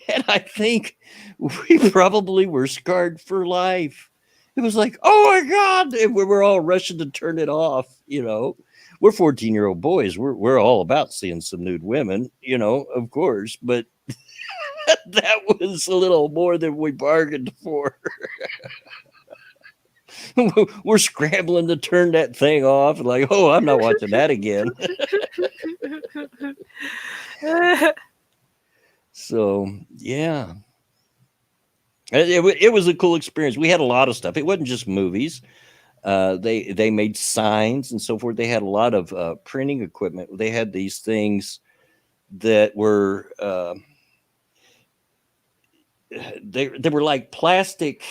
And I think we probably were scarred for life. It was like, oh my God. And we were all rushing to turn it off. We're 14-year-old boys. We're all about seeing some nude women, of course. But that was a little more than we bargained for. We're scrambling to turn that thing off. Like, oh, I'm not watching that again. So, yeah. It was a cool experience. We had a lot of stuff. It wasn't just movies. They made signs and so forth. They had a lot of printing equipment. They had these things that were they were like plastic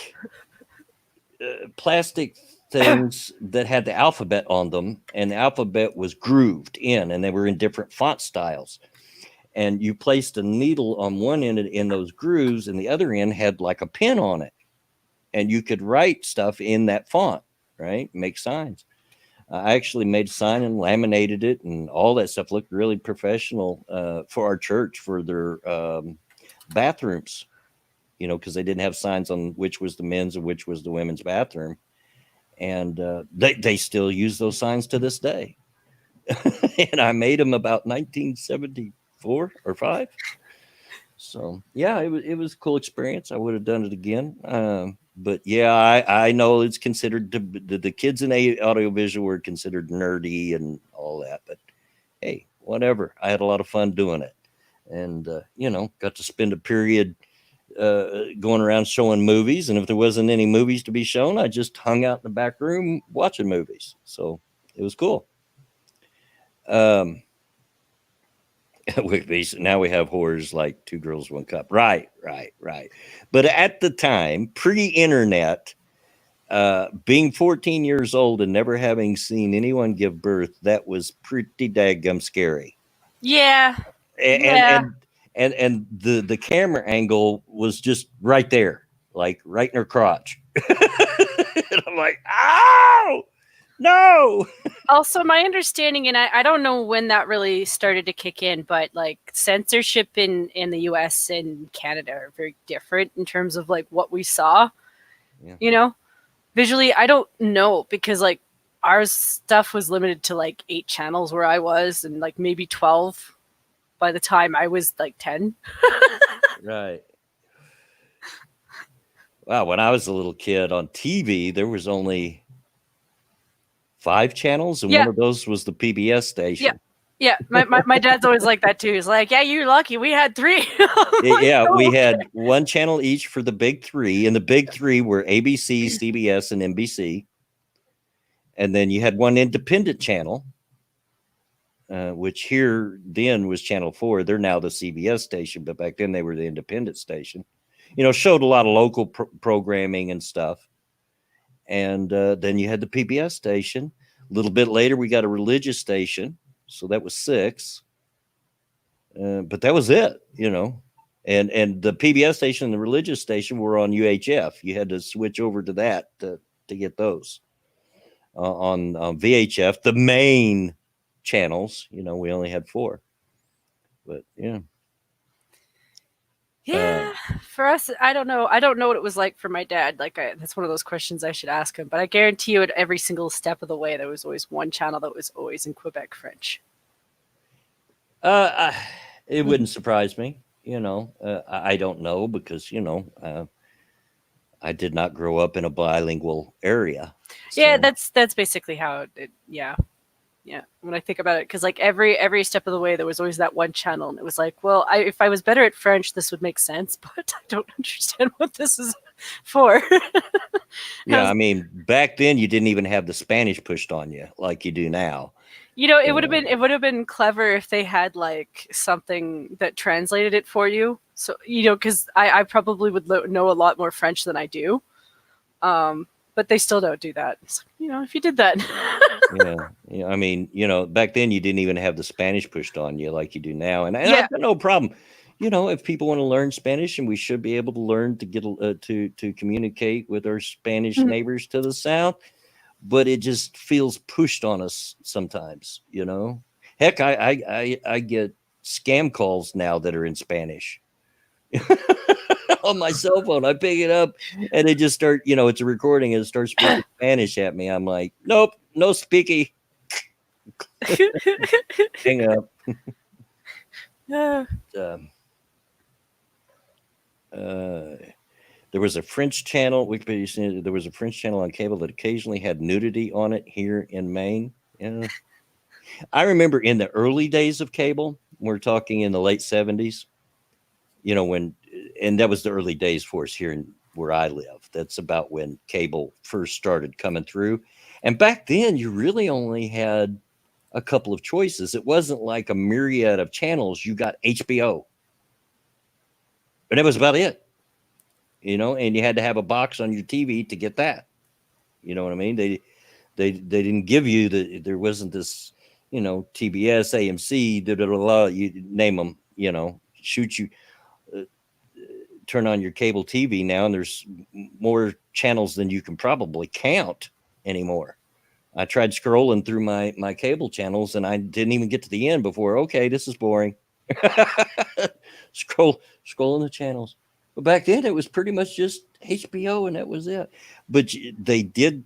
things that had the alphabet on them, and the alphabet was grooved in, and they were in different font styles. And you placed a needle on one end in those grooves, and the other end had like a pen on it, and you could write stuff in that font, right? Make signs. I actually made a sign and laminated it, and all that stuff looked really professional for our church, for their bathrooms, because they didn't have signs on which was the men's and which was the women's bathroom. And they still use those signs to this day. And I made them about 1974 or 5. So yeah, it was a cool experience. I would have done it again. But yeah, I know it's considered the kids in audiovisual were considered nerdy and all that. But hey, whatever. I had a lot of fun doing it, and got to spend a period going around showing movies. And if there wasn't any movies to be shown, I just hung out in the back room watching movies. So it was cool. Now we have horrors like Two Girls, One Cup. Right. But at the time, pre-internet, being 14 years old and never having seen anyone give birth, that was pretty daggum scary. Yeah. And the camera angle was just right there, like right in her crotch. And I'm like, ow! No. Also, my understanding, and I don't know when that really started to kick in, but like censorship in the US and Canada are very different in terms of like what we saw. Yeah. Visually, I don't know, because like our stuff was limited to like 8 channels where I was, and like maybe 12 by the time I was like 10. Right. Wow, when I was a little kid on TV, there was only 5 channels, and one of those was the PBS station. Yeah. My dad's always like that too. He's like, yeah, you're lucky. We had 3. Yeah, we had 1 channel each for the big 3, and the big 3 were ABC, CBS, and NBC. And then you had 1 independent channel, which here then was Channel 4. They're now the CBS station, but back then they were the independent station. Showed a lot of local programming and stuff. And then you had the PBS station. A little bit later, we got a religious station. So that was 6. But that was it, And the PBS station and the religious station were on UHF. You had to switch over to that to get those. On VHF, the main channels, we only had 4. But yeah. Yeah, for us, I don't know. I don't know what it was like for my dad. Like, that's one of those questions I should ask him. But I guarantee you, at every single step of the way, there was always 1 channel that was always in Quebec French. It wouldn't surprise me. I don't know, because I did not grow up in a bilingual area. So. Yeah, that's basically how it. Yeah. When I think about it, because like every step of the way, there was always that 1 channel, and it was like, well, if I was better at French, this would make sense, but I don't understand what this is for. Yeah, I mean, back then you didn't even have the Spanish pushed on you like you do now. You know, You know? it would have been clever if they had like something that translated it for you. So you know, because I probably would know a lot more French than I do. But they still don't do that. So, you know, if you did that, Yeah, yeah. I mean, back then you didn't even have the Spanish pushed on you like you do now, and yeah, I've got no problem. If people want to learn Spanish, and we should be able to learn to get to communicate with our Spanish Mhm. neighbors to the south, but it just feels pushed on us sometimes. Heck, I get scam calls now that are in Spanish on my cell phone. I pick it up and they just start, it's a recording and it starts speaking Spanish at me. I'm like, nope, no speaky. Hang up. Yeah. Um, uh, there was a French channel. Wikipedia said there was a French channel on cable that occasionally had nudity on it here in Maine. Yeah, I remember in the early days of cable. We're talking in the late '70s. When, and that was the early days for us here in where I live. That's about when cable first started coming through. And back then, you really only had a couple of choices. It wasn't like a myriad of channels. You got HBO, and that was about it. And you had to have a box on your TV to get that. You know what I mean? They didn't give you there wasn't this, TBS, AMC, you name them, shoot you, uh, turn on your cable TV now, and there's more channels than you can probably count anymore. I tried scrolling through my cable channels, and I didn't even get to the end before. Okay, this is boring. Scrolling the channels. But back then, it was pretty much just HBO, and that was it. But they did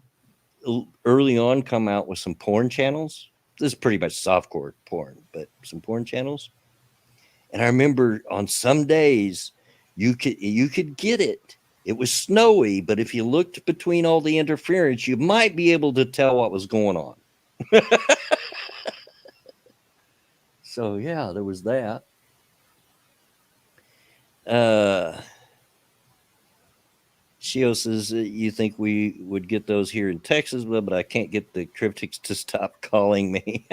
early on come out with some porn channels. This is pretty much softcore porn, but some porn channels. And I remember on some days you could get it. It was snowy, but if you looked between all the interference, you might be able to tell what was going on. So yeah, there was that. Uh Shio says you think we would get those here in Texas, but I can't get the cryptics to stop calling me.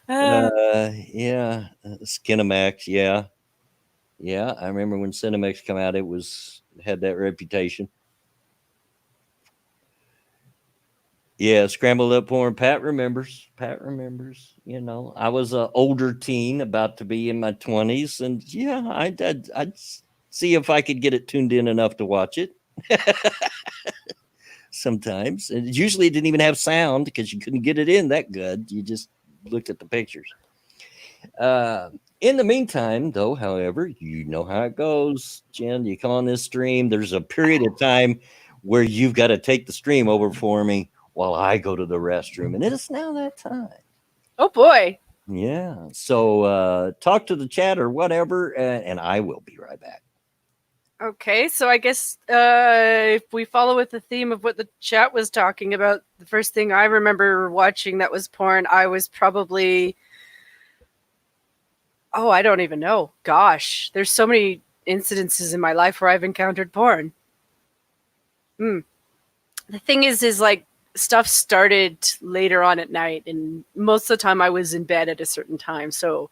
Yeah, Skinamax, yeah. Yeah, I remember when Cinemax come out, had that reputation. Yeah, scrambled up porn. Pat remembers. Pat remembers. I was an older teen, about to be in my 20s, and yeah, I'd see if I could get it tuned in enough to watch it. Sometimes, and usually it didn't even have sound because you couldn't get it in that good. You just looked at the pictures. Uh, in the meantime, though, however, you know how it goes, Jen. You come on this stream. There's a period of time where you've got to take the stream over for me while I go to the restroom, and it is now that time. Oh boy. Yeah. So talk to the chat or whatever, and I will be right back. Okay, so I guess if we follow with the theme of what the chat was talking about, the first thing I remember watching that was porn, I was probably, oh, I don't even know. Gosh, there's so many incidences in my life where I've encountered porn. The thing is like stuff started later on at night, and most of the time I was in bed at a certain time. So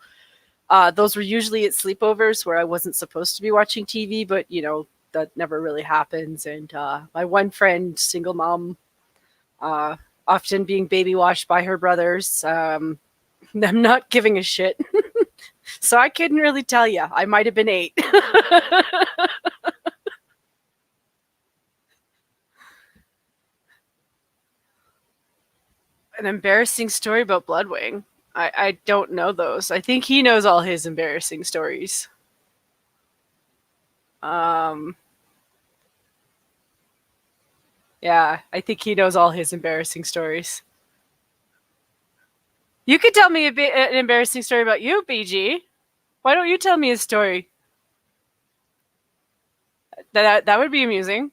those were usually at sleepovers where I wasn't supposed to be watching TV, but that never really happens. And my one friend, single mom, often being baby washed by her brothers. I'm not giving a shit. So I couldn't really tell you. I might have been 8. An embarrassing story about Bloodwing. I don't know those. I think he knows all his embarrassing stories. Yeah, I think he knows all his embarrassing stories. You could tell me an embarrassing story about you, BG. Why don't you tell me a story? That would be amusing.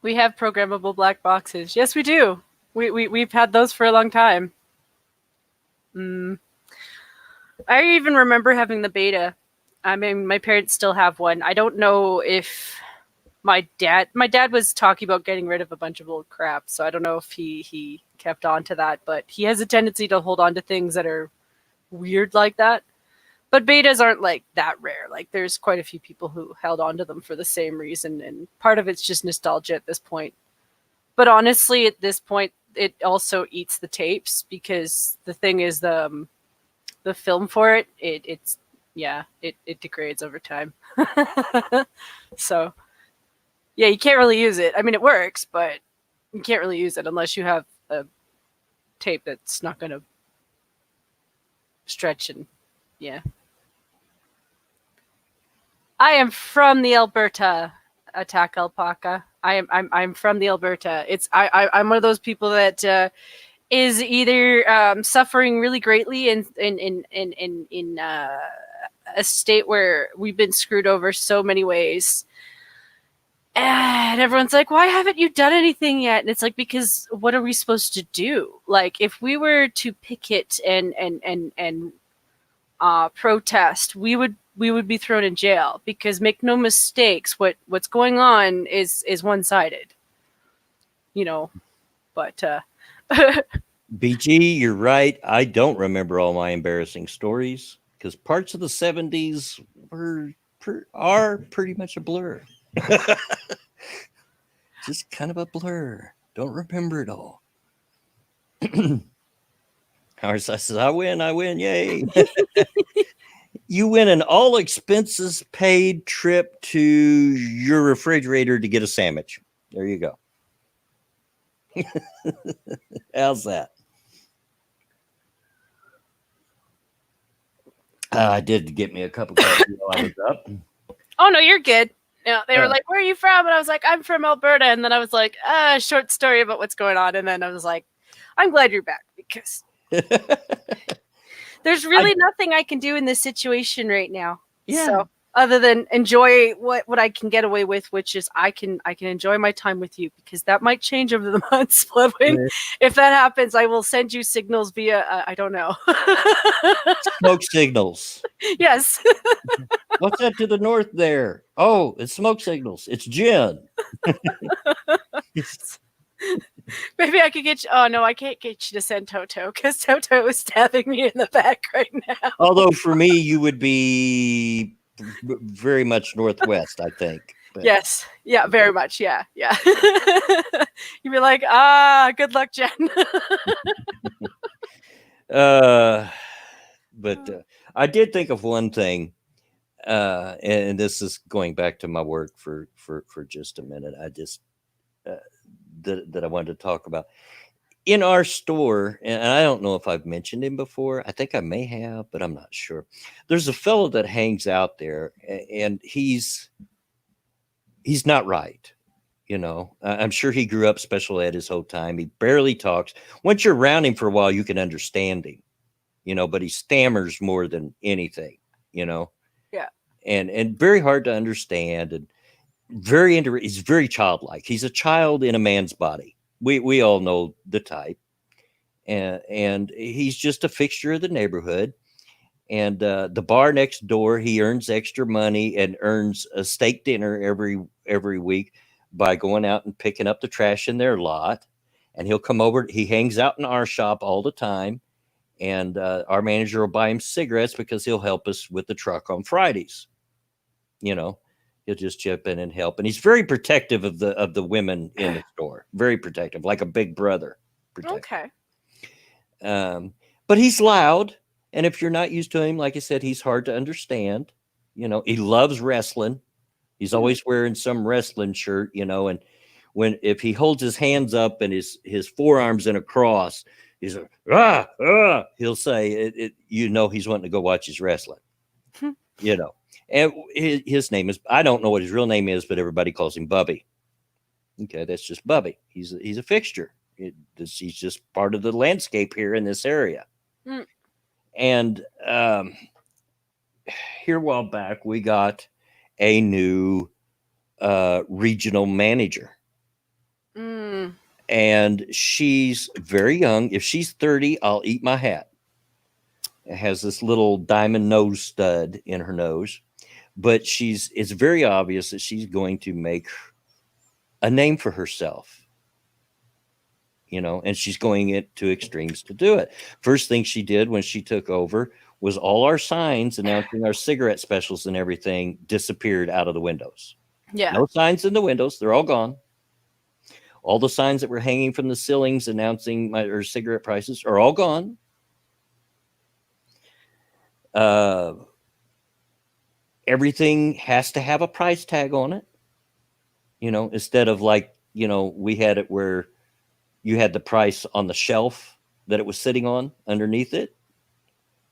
We have programmable black boxes. Yes, we do. We've had those for a long time. I even remember having the beta. I mean, my parents still have one. I don't know if my dad was talking about getting rid of a bunch of old crap, so I don't know if he kept on to that, but he has a tendency to hold on to things that are weird like that. But betas aren't like that rare. Like there's quite a few people who held on to them for the same reason, and part of it's just nostalgia at this point. But honestly, at this point, it also eats the tapes because the thing is the film for it's yeah, it degrades over time. So yeah, you can't really use it. I mean, it works, but you can't really use it unless you have a tape that's not going to stretch and yeah. I am from the Alberta. Attack alpaca. I'm from the Alberta. I'm one of those people that is either suffering really greatly in a state where we've been screwed over so many ways. And everyone's like, why haven't you done anything yet? And it's like, because what are we supposed to do? Like, if we were to picket and protest, we would be thrown in jail because make no mistakes, what's going on is one-sided, you know. But BG, you're right. I don't remember all my embarrassing stories because parts of the 70s are pretty much a blur. Just kind of a blur. Don't remember it all. Ours, I says, I win, yay. You win an all expenses paid trip to your refrigerator to get a sandwich. There you go. How's that? I did get me a cup of coffee while I was up. Oh no, you're good. Yeah, they were like, "Where are you from?" And I was like, "I'm from Alberta." And then I was like, short story about what's going on." And then I was like, "I'm glad you're back because there's really nothing I can do in this situation right now." Yeah. So other than enjoy what I can get away with, which is I can enjoy my time with you because that might change over the months. But if that happens, I will send you signals via I don't know. Smoke signals. Yes. What's that to the north there? Oh, it's smoke signals. It's gin. Maybe I could get you. Oh no, I can't get you to send Toto because Toto is stabbing me in the back right now. Although for me, you would be very much northwest, I think. But. Yes. Yeah, very much. Yeah. Yeah. You'd be like, good luck, Jen. But I did think of one thing, and this is going back to my work for just a minute. I just that I wanted to talk about in our store, and I don't know if I've mentioned him before. I think I may have, but I'm not sure. There's a fellow that hangs out there, and he's not right. You know, I'm sure he grew up special ed his whole time. He barely talks. Once you're around him for a while, you can understand him. You know, but he stammers more than anything. You know, yeah, and very hard to understand, and he's very childlike. He's a child in a man's body. We all know the type, and he's just a fixture of the neighborhood. And the bar next door, he earns extra money and earns a steak dinner every week by going out and picking up the trash in their lot. And he'll come over. He hangs out in our shop all the time, and our manager will buy him cigarettes because he'll help us with the truck on Fridays. You know, he'll just chip in and help. And he's very protective of the women in the store. Very protective, like a big brother. Okay. But he's loud. And if you're not used to him, like I said, he's hard to understand. You know, he loves wrestling. He's always wearing some wrestling shirt, you know, and if he holds his hands up and his forearms in a cross, he's like, he'll say, you know, he's wanting to go watch his wrestling, you know. And his name is, I don't know what his real name is, but everybody calls him Bubby. Okay, that's just Bubby. He's a fixture. He's just part of the landscape here in this area. Mm. And here a while back, we got a new regional manager. Mm. And she's very young. If she's 30, I'll eat my hat. It has this little diamond nose stud in her nose. But it's very obvious that she's going to make a name for herself, and she's going to extremes to do it. First thing she did when she took over was all our signs announcing our cigarette specials and everything disappeared out of the windows. Yeah. No signs in the windows. They're all gone. All the signs that were hanging from the ceilings announcing her cigarette prices are all gone. Everything has to have a price tag on it, instead of like, we had it where you had the price on the shelf that it was sitting on underneath it.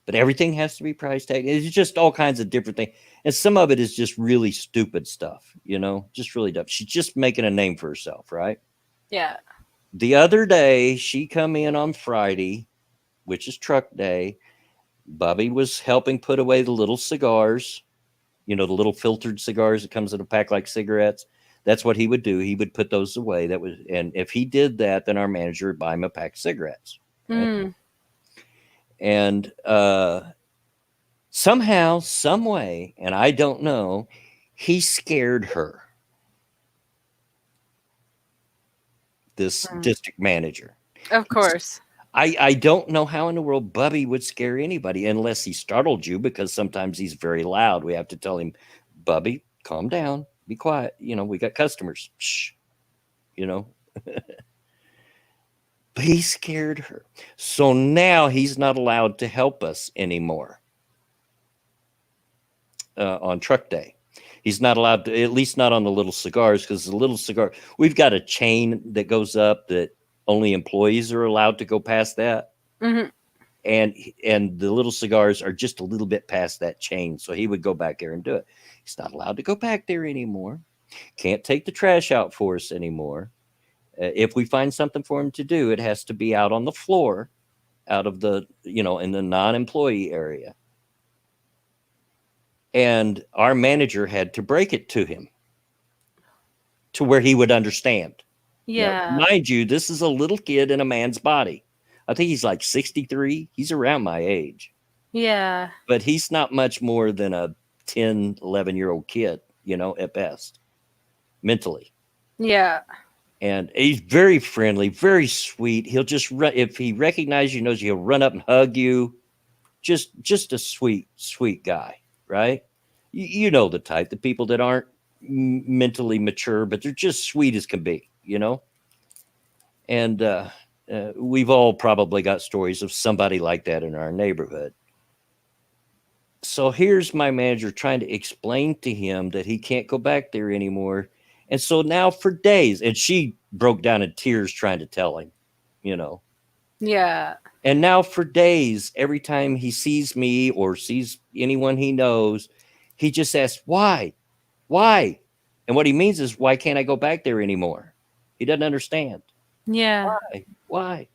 But everything has to be price tag. It's just all kinds of different things. And some of it is just really stupid stuff, just really dumb. She's just making a name for herself, right? Yeah. The other day, she come in on Friday, which is truck day. Bubby was helping put away the little cigars, the little filtered cigars that comes in a pack like cigarettes. That's what he would do. He would put those away. And if he did that, then our manager would buy him a pack of cigarettes. Right? Mm. And somehow, some way, and I don't know, he scared her. This district manager. Of course. I don't know how in the world Bubby would scare anybody unless he startled you, because sometimes he's very loud. We have to tell him, Bubby, calm down, be quiet. We got customers. Shh. But he scared her. So now he's not allowed to help us anymore on truck day. He's not allowed to, at least not on the little cigars, because the little cigar, we've got a chain that goes up that only employees are allowed to go past that. Mm-hmm. And the little cigars are just a little bit past that chain. So he would go back there and do it. He's not allowed to go back there anymore. Can't take the trash out for us anymore. If we find something for him to do, it has to be out on the floor, out of the, in the non-employee area. And our manager had to break it to him to where he would understand. Yeah. Mind you, this is a little kid in a man's body. I think he's like 63. He's around my age. Yeah. But he's not much more than a 10, 11-year-old kid, at best, mentally. Yeah. And he's very friendly, very sweet. He'll just run, if he recognizes you, knows you, he'll run up and hug you. Just a sweet, sweet guy, right? You know the type, the people that aren't mentally mature, but they're just sweet as can be, And we've all probably got stories of somebody like that in our neighborhood. So here's my manager trying to explain to him that he can't go back there anymore. And so now for days, and she broke down in tears trying to tell him, Yeah. And now for days, every time he sees me or sees anyone he knows, he just asks, why? Why? And what he means is, why can't I go back there anymore? He doesn't understand. Yeah. Why?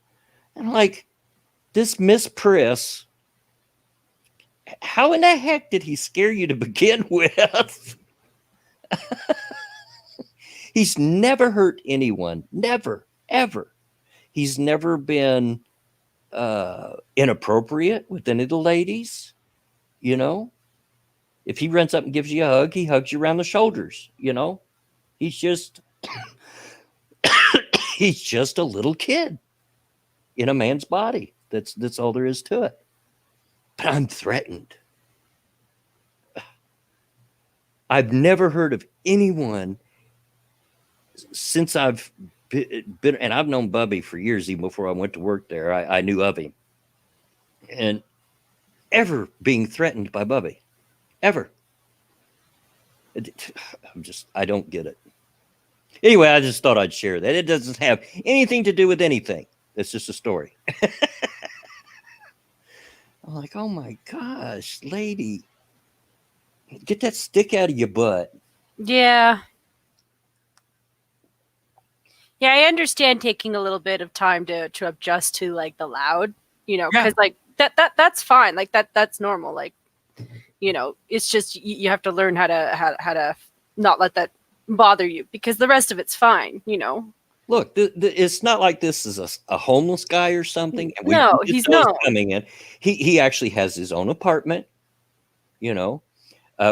And like, this Miss Priss, how in the heck did he scare you to begin with? He's never hurt anyone. Never, ever. He's never been inappropriate with any of the ladies. If he runs up and gives you a hug, he hugs you around the shoulders. He's just he's just a little kid in a man's body. That's all there is to it. But I'm threatened. I've never heard of anyone since I've been, and I've known Bubby for years, even before I went to work there. I knew of him, and ever being threatened by Bubby, ever. I don't get it. Anyway, I just thought I'd share that. It doesn't have anything to do with anything. It's just a story. I'm like, oh my gosh, lady, get that stick out of your butt. Yeah. Yeah, I understand taking a little bit of time to adjust to like the loud, because like that's fine. Like that's normal. Like, it's just you have to learn how to not let that bother you, because the rest of it's fine. Look, it's not like this is a homeless guy or something. And no, he's not coming in. He actually has his own apartment.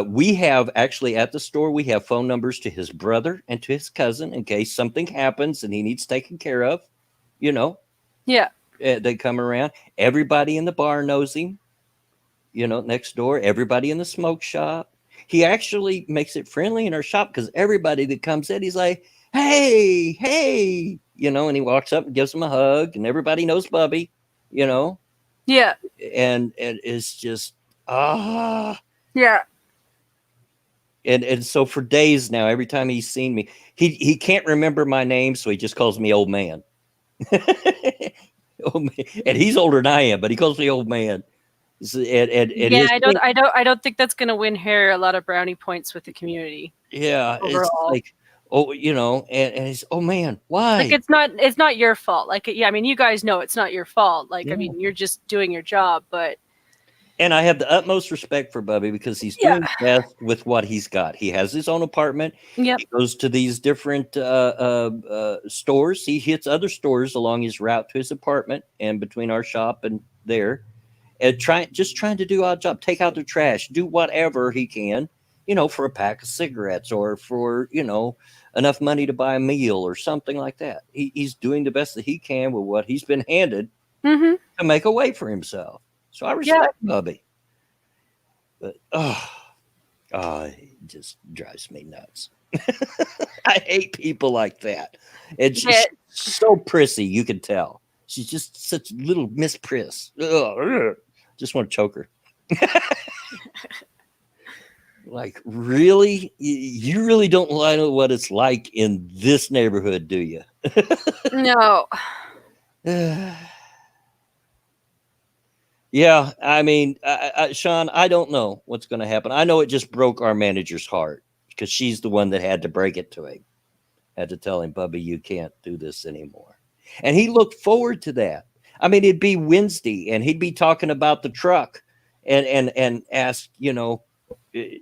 We have actually at the store, we have phone numbers to his brother and to his cousin in case something happens and he needs taken care of. You know, Yeah. they come around. Everybody in the bar knows him. Next door, everybody in the smoke shop. He actually makes it friendly in our shop because everybody that comes in, he's like, hey, hey, and he walks up and gives him a hug, and everybody knows Bubby, you know, Yeah. and it's just, ah. Yeah. And so for days now, every time he's seen me, he can't remember my name, so he just calls me old man. Old man. And he's older than I am, but he calls me old man. And Yeah, his thing, I don't think that's going to win Harry a lot of brownie points with the community yeah, it's overall. like, oh, and he's, oh man, Like why? it's not your fault. Like yeah, I mean you guys know it's not your fault. Like I Yeah. mean you're just doing your job, but And I have the utmost respect for Bubby because he's yeah. doing best with what he's got. He has his own apartment. Yep. He goes to these different stores. He hits other stores along his route to his apartment and between our shop and there. And trying to do odd job, take out the trash, do whatever he can, for a pack of cigarettes or for, enough money to buy a meal or something like that. He's doing the best that he can with what he's been handed Mhm. to make a way for himself. So I Yeah. respect Bubby. But it just drives me nuts. I hate people like that. And Yeah. she's so prissy, you can tell. She's just such little Miss Priss. Ugh. Just want to choke her. Like, really? You really don't know what it's like in this neighborhood, do you? No. Yeah, I mean, Sean, I don't know what's going to happen. I know it just broke our manager's heart because she's the one that had to break it to him, had to tell him, Bubby, you can't do this anymore. And he looked forward to that. I mean, it'd be Wednesday and he'd be talking about the truck and ask, eh,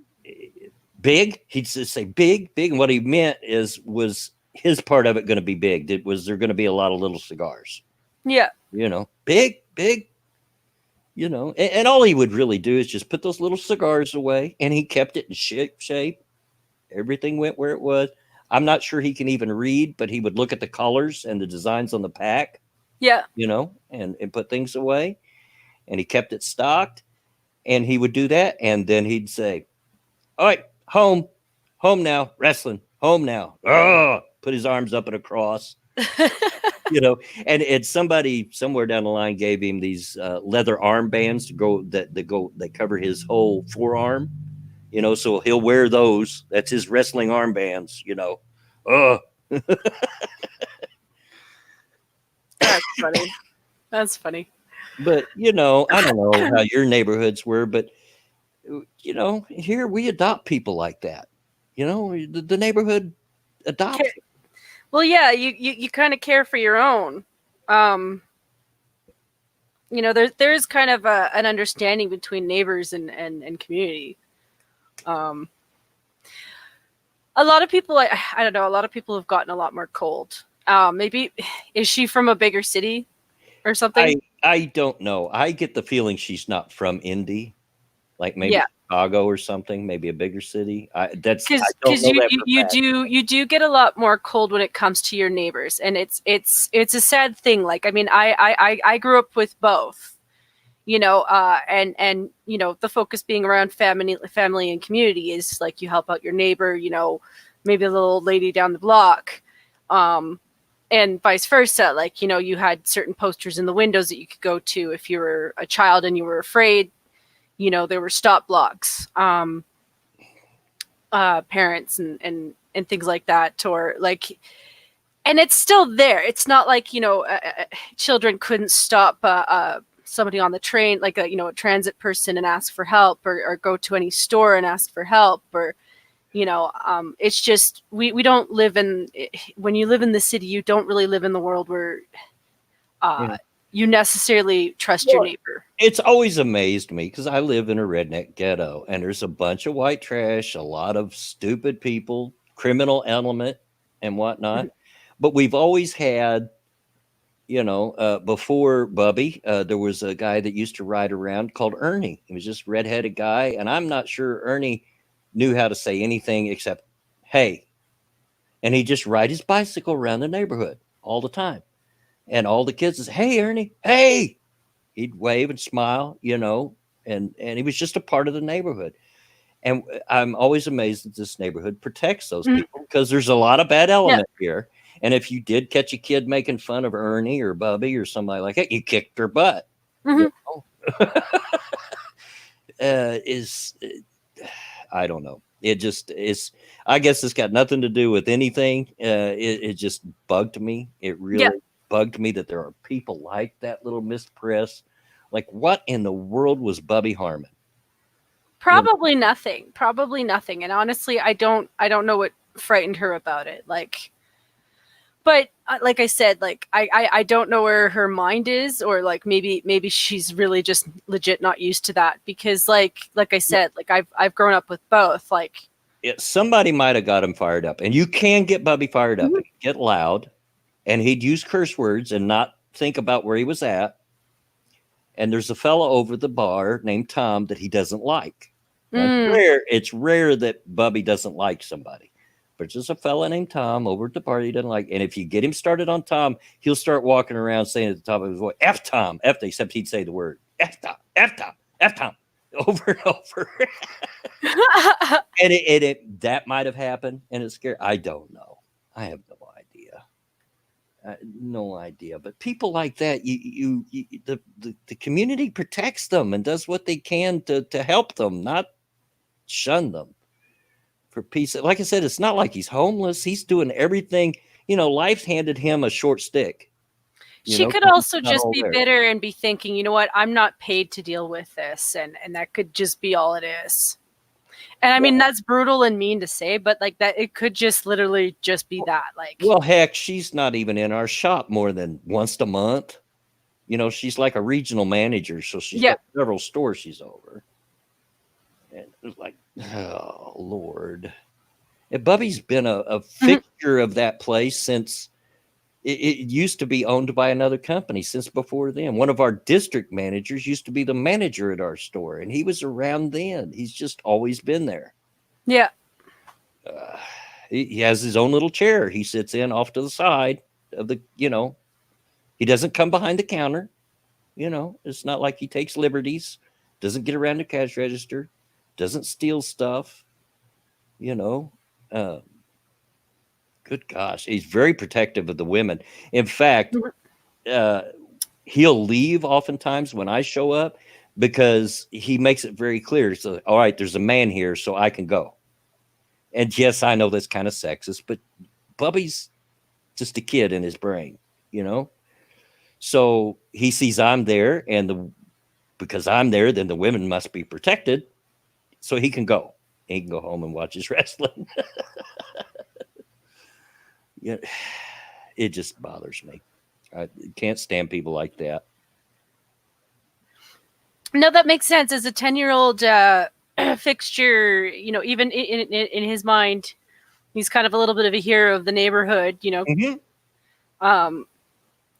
big. He'd just say big, big. And what he meant was his part of it going to be big? Was there going to be a lot of little cigars? Yeah. Big, big, and all he would really do is just put those little cigars away, and he kept it in shape. Everything went where it was. I'm not sure he can even read, but he would look at the colors and the designs on the pack, Yeah. and put things away, and he kept it stocked, and he would do that, and then he'd say, all right, home now, wrestling, home now. Put his arms up and across. And somebody somewhere down the line gave him these leather armbands that cover his whole forearm, so he'll wear those. That's his wrestling armbands. Oh, That's funny. That's funny. but I don't know how your neighborhoods were, but here we adopt people like that. The neighborhood adopts. Well, yeah, you kind of care for your own. There's kind of an understanding between neighbors and community. A lot of people, I don't know, a lot of people have gotten a lot more cold. Maybe, is she from a bigger city or something? I don't know. I get the feeling she's not from Indy, like maybe Yeah. Chicago or something, maybe a bigger city. I don't Because know that for a fact. you do get a lot more cold when it comes to your neighbors, and it's a sad thing. Like I mean, I grew up with both, and the focus being around family and community is like you help out your neighbor, maybe the little old lady down the block, and vice versa. Like you had certain posters in the windows that you could go to if you were a child and you were afraid. There were stop blocks. Parents and things like that, or like, and it's still there. It's not like children couldn't stop somebody on the train, like a transit person, and ask for help, or go to any store and ask for help, or it's just we don't live in, when you live in the city, you don't really live in the world where you necessarily trust your neighbor. It's always amazed me because I live in a redneck ghetto and there's a bunch of white trash, a lot of stupid people, criminal element and whatnot. But we've always had, before Bubby, there was a guy that used to ride around called Ernie. He was just a redheaded guy. And I'm not sure Ernie knew how to say anything except "Hey," and he'd just ride his bicycle around the neighborhood all the time, and all the kids would say, "Hey, Ernie, hey!" He'd wave and smile, and he was just a part of the neighborhood. And I'm always amazed that this neighborhood protects those Mhm. people because there's a lot of bad Yeah. element here. And if you did catch a kid making fun of Ernie or Bubby or somebody like that, you kicked their butt. Mhm. Is I don't know. It just is. I guess it's got nothing to do with anything. It just bugged me. It Yeah. really bugged me that there are people like that little Miss Press. Like, what in the world was Bubby Harmon? Probably nothing. Probably nothing. And honestly, I don't know what frightened her about it. But like I said, I don't know where her mind is, or like maybe she's really just legit not used to that, because like I said, like I've grown up with both. Like, Somebody might have got him fired up, and you can get Bubby fired up. Mhm. He'd get loud, and he'd use curse words and not think about where he was at. And there's a fellow over the bar named Tom that he doesn't like. Now, it's rare that Bubby doesn't like somebody, but it's just a fella named Tom over at the bar he doesn't like. And if you get him started on Tom, he'll start walking around saying at the top of his voice, "F Tom, F," except he'd say the word "F Tom, F Tom, F Tom," over and over. And that might have happened, and it's scary. I don't know. I have no idea. No idea. But people like that, the community protects them and does what they can to help them, not shun them. For peace, like I said, it's not like he's homeless. He's doing everything. Life's handed him a short stick. she could 'Cause he's also not just all be there. bitter and be thinking, you know what, I'm not paid to deal with this, and that could just be all it is. And I mean, that's brutal and mean to say, but like that, it could just literally just be that. Like, Well, heck, she's not even in our shop more than once a month. She's like a regional manager, so she's yeah, got several stores she's over. And it's like, oh Lord. And Bubby's been a fixture of that place since it used to be owned by another company since before then. One of our district managers used to be the manager at our store, and he was around then. He's just always been there. yeah, Uh, he has his own little chair he sits in off to the side of he doesn't come behind the counter. It's not like he takes liberties, doesn't get around the cash register, doesn't steal stuff, you know. Uh, Good gosh, he's very protective of the women. In fact, Mhm. uh, he'll leave oftentimes when I show up because he makes it very clear. So, all right, there's a man here, so I can go. And yes, I know that's kind of sexist, but Bubby's just a kid in his brain, you know. So he sees I'm there, and because I'm there, then the women must be protected, so he can go. He can go home and watch his wrestling. Yeah, it just bothers me. I can't stand people like that. No, that makes sense. As a 10-year-old fixture, even in his mind, he's kind of a little bit of a hero of the neighborhood. Mhm.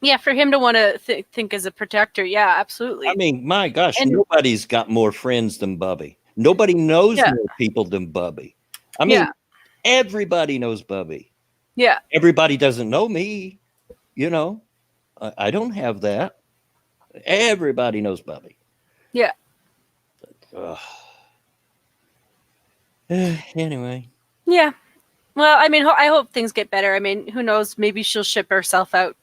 Yeah, for him to want to think as a protector, yeah, absolutely. I mean, my gosh, And nobody's got more friends than Bubby. Nobody knows yeah, more people than Bubby. I mean, yeah, everybody knows Bubby. yeah, Everybody doesn't know me. You know, I don't have that. Everybody knows Bubby. yeah. Ugh. Anyway, Yeah. Well, I mean, I hope things get better. I mean, who knows? Maybe she'll ship herself out.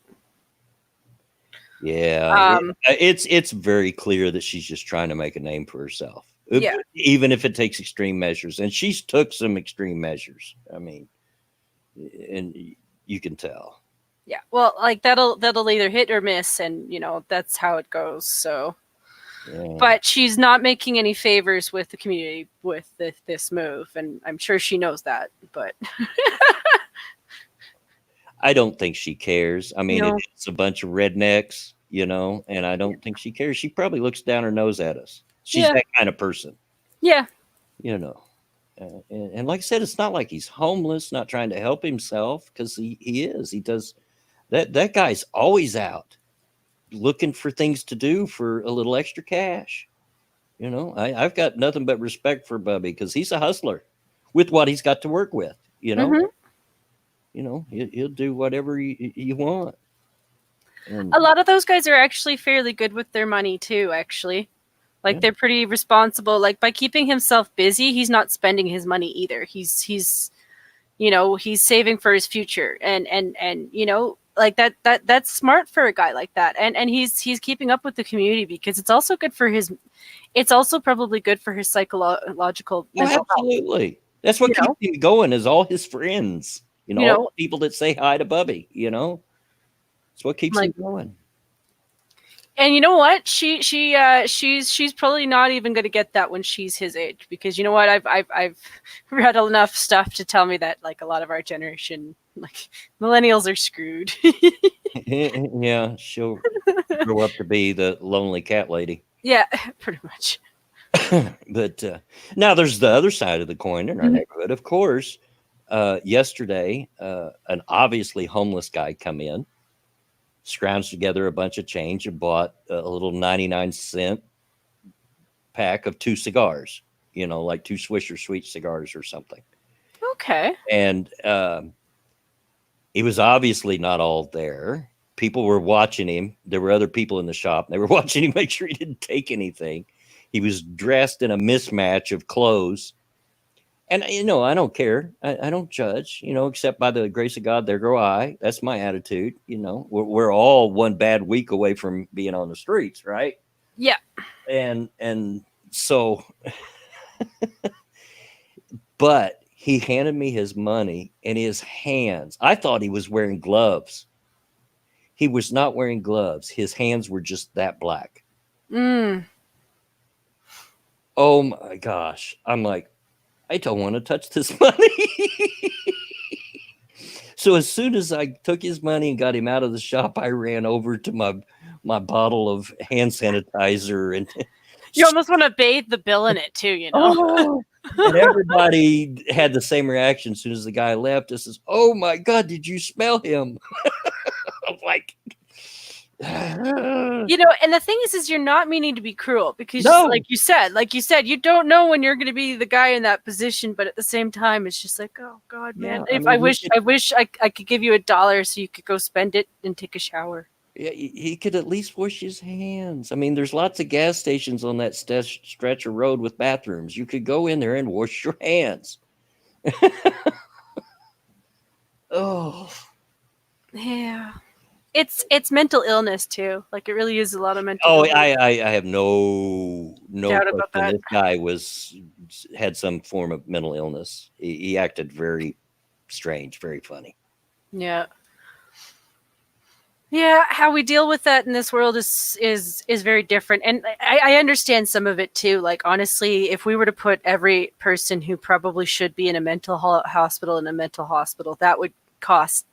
yeah, it's very clear that she's just trying to make a name for herself. Yeah. Even if it takes extreme measures, and she's took some extreme measures. I mean, and you can tell. Yeah. Well, like that'll either hit or miss, and that's how it goes. So, Yeah. but she's not making any favors with the community with this move, and I'm sure she knows that. But I don't think she cares. I mean, No. it's a bunch of rednecks, and I don't think she cares. She probably looks down her nose at us. She's Yeah. that kind of person, yeah, you know. And like I said, it's not like he's homeless, not trying to help himself, because he is. He does that. That guy's always out looking for things to do for a little extra cash. I've got nothing but respect for Bubby because he's a hustler. with what he's got to work with. Mhm. He'll do whatever you want. And A lot of those guys are actually fairly good with their money too, actually. Like yeah, they're pretty responsible. Like by keeping himself busy, he's not spending his money either. He's saving for his future, and like that's smart for a guy like that. And he's keeping up with the community because it's also probably good for his psychological oh, mental health. absolutely. That's You what keeps know, him going. Is all his friends. you All know, the people that say hi to Bubby. It's what keeps him like, going. and you know what? She's probably not even going to get that when she's his age, because you know what? I've read enough stuff to tell me that like a lot of our generation, like millennials, are screwed. Yeah, she'll grow up to be the lonely cat lady. Yeah, pretty much. But now there's the other side of the coin in our Mhm. neighborhood. Of course, yesterday, an obviously homeless guy come in, scrounged together a bunch of change, and bought a little 99-cent pack of 2 cigars. Like 2 Swisher Sweet cigars or something. Okay. And he was obviously not all there. People were watching him. There were other people in the shop. They were watching him make sure he didn't take anything. He was dressed in a mismatch of clothes. And, I don't care. I don't judge, except by the grace of God, there go I. That's my attitude. We're all one bad week away from being on the streets, right? Yeah. And so, but he handed me his money, and his hands, I thought he was wearing gloves. He was not wearing gloves. His hands were just that black. Mm. Oh my gosh. I'm like, I don't want to touch this money. So as soon as I took his money and got him out of the shop, I ran over to my bottle of hand sanitizer and You almost want to bathe the bill in it too, oh, and everybody had the same reaction as soon as the guy left. It says, "Oh my God, did you smell him?" I'm like, And the thing is you're not meaning to be cruel, because no. like you said, you don't know when you're going to be the guy in that position, but at the same time, it's just like, oh God, man, Yeah, if mean, I wish I could give you $1 so you could go spend it and take a shower. yeah, he could at least wash his hands. I mean, there's lots of gas stations on that stretch of road with bathrooms. You could go in there and wash your hands. Oh, Yeah. It's mental illness too. Like it really is a lot of mental oh, illness. I have no Doubt about question. that. This guy had some form of mental illness. He acted very strange, very funny. Yeah. Yeah, how we deal with that in this world is very different, and I understand some of it too. Like honestly, if we were to put every person who probably should be in a mental hospital in a mental hospital, that would cost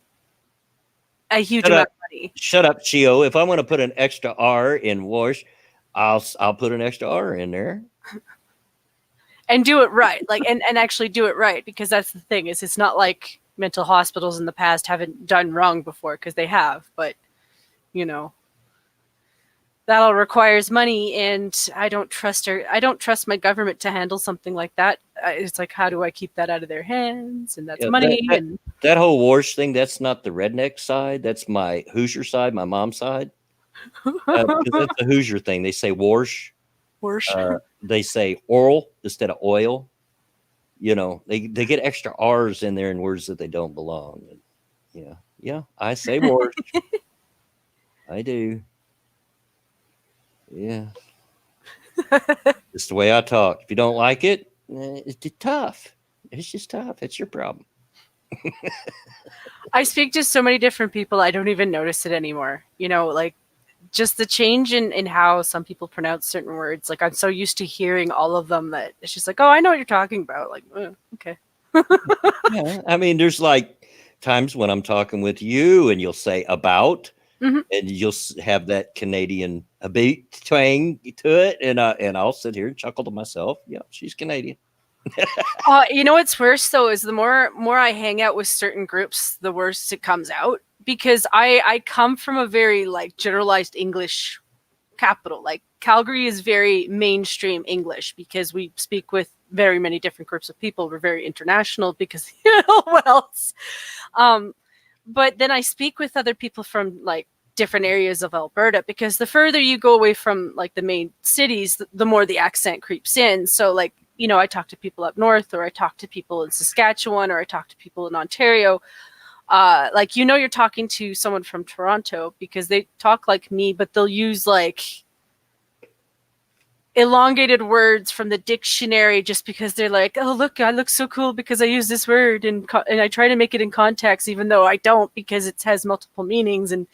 a huge Shut amount up, of money. shut up, Chio. If I want to put an extra R in wash, I'll put an extra R in there. And do it right, like and actually do it right, because that's the thing, is it's not like mental hospitals in the past haven't done wrong before, because they have, but you know that all requires money, and I don't trust my government to handle something like that. It's like, how do I keep that out of their hands? And that's Yeah, money. And that whole wash thing, that's not the redneck side. That's my Hoosier side, my mom's side. Because that's a Hoosier thing. They say wash. worse. They say oral instead of oil. They get extra R's in there in words that they don't belong. Yeah, I say wash. I do. Yeah. It's the way I talk. If you don't like it, it's tough. It's just tough. It's your problem. I speak to so many different people, I don't even notice it anymore. Like just the change in how some people pronounce certain words. Like I'm so used to hearing all of them that it's just like, oh, I know what you're talking about. Like, okay. Yeah. I mean, there's like times when I'm talking with you and you'll say about, Mhm. and you'll have that Canadian a beat twang to it. And I'll sit here and chuckle to myself. Yeah, she's Canadian. What's worse though is the more I hang out with certain groups, the worse it comes out, because I come from a very like generalized English capital. Like Calgary is very mainstream English because we speak with very many different groups of people. We're very international because, what else? But then I speak with other people from like different areas of Alberta, because the further you go away from like the main cities, the more the accent creeps in. So like, I talk to people up north, or I talk to people in Saskatchewan, or I talk to people in Ontario. Like, you're talking to someone from Toronto because they talk like me, but they'll use like elongated words from the dictionary just because they're like, oh, look, I look so cool because I use this word, and I try to make it in context, even though I don't, because it has multiple meanings, and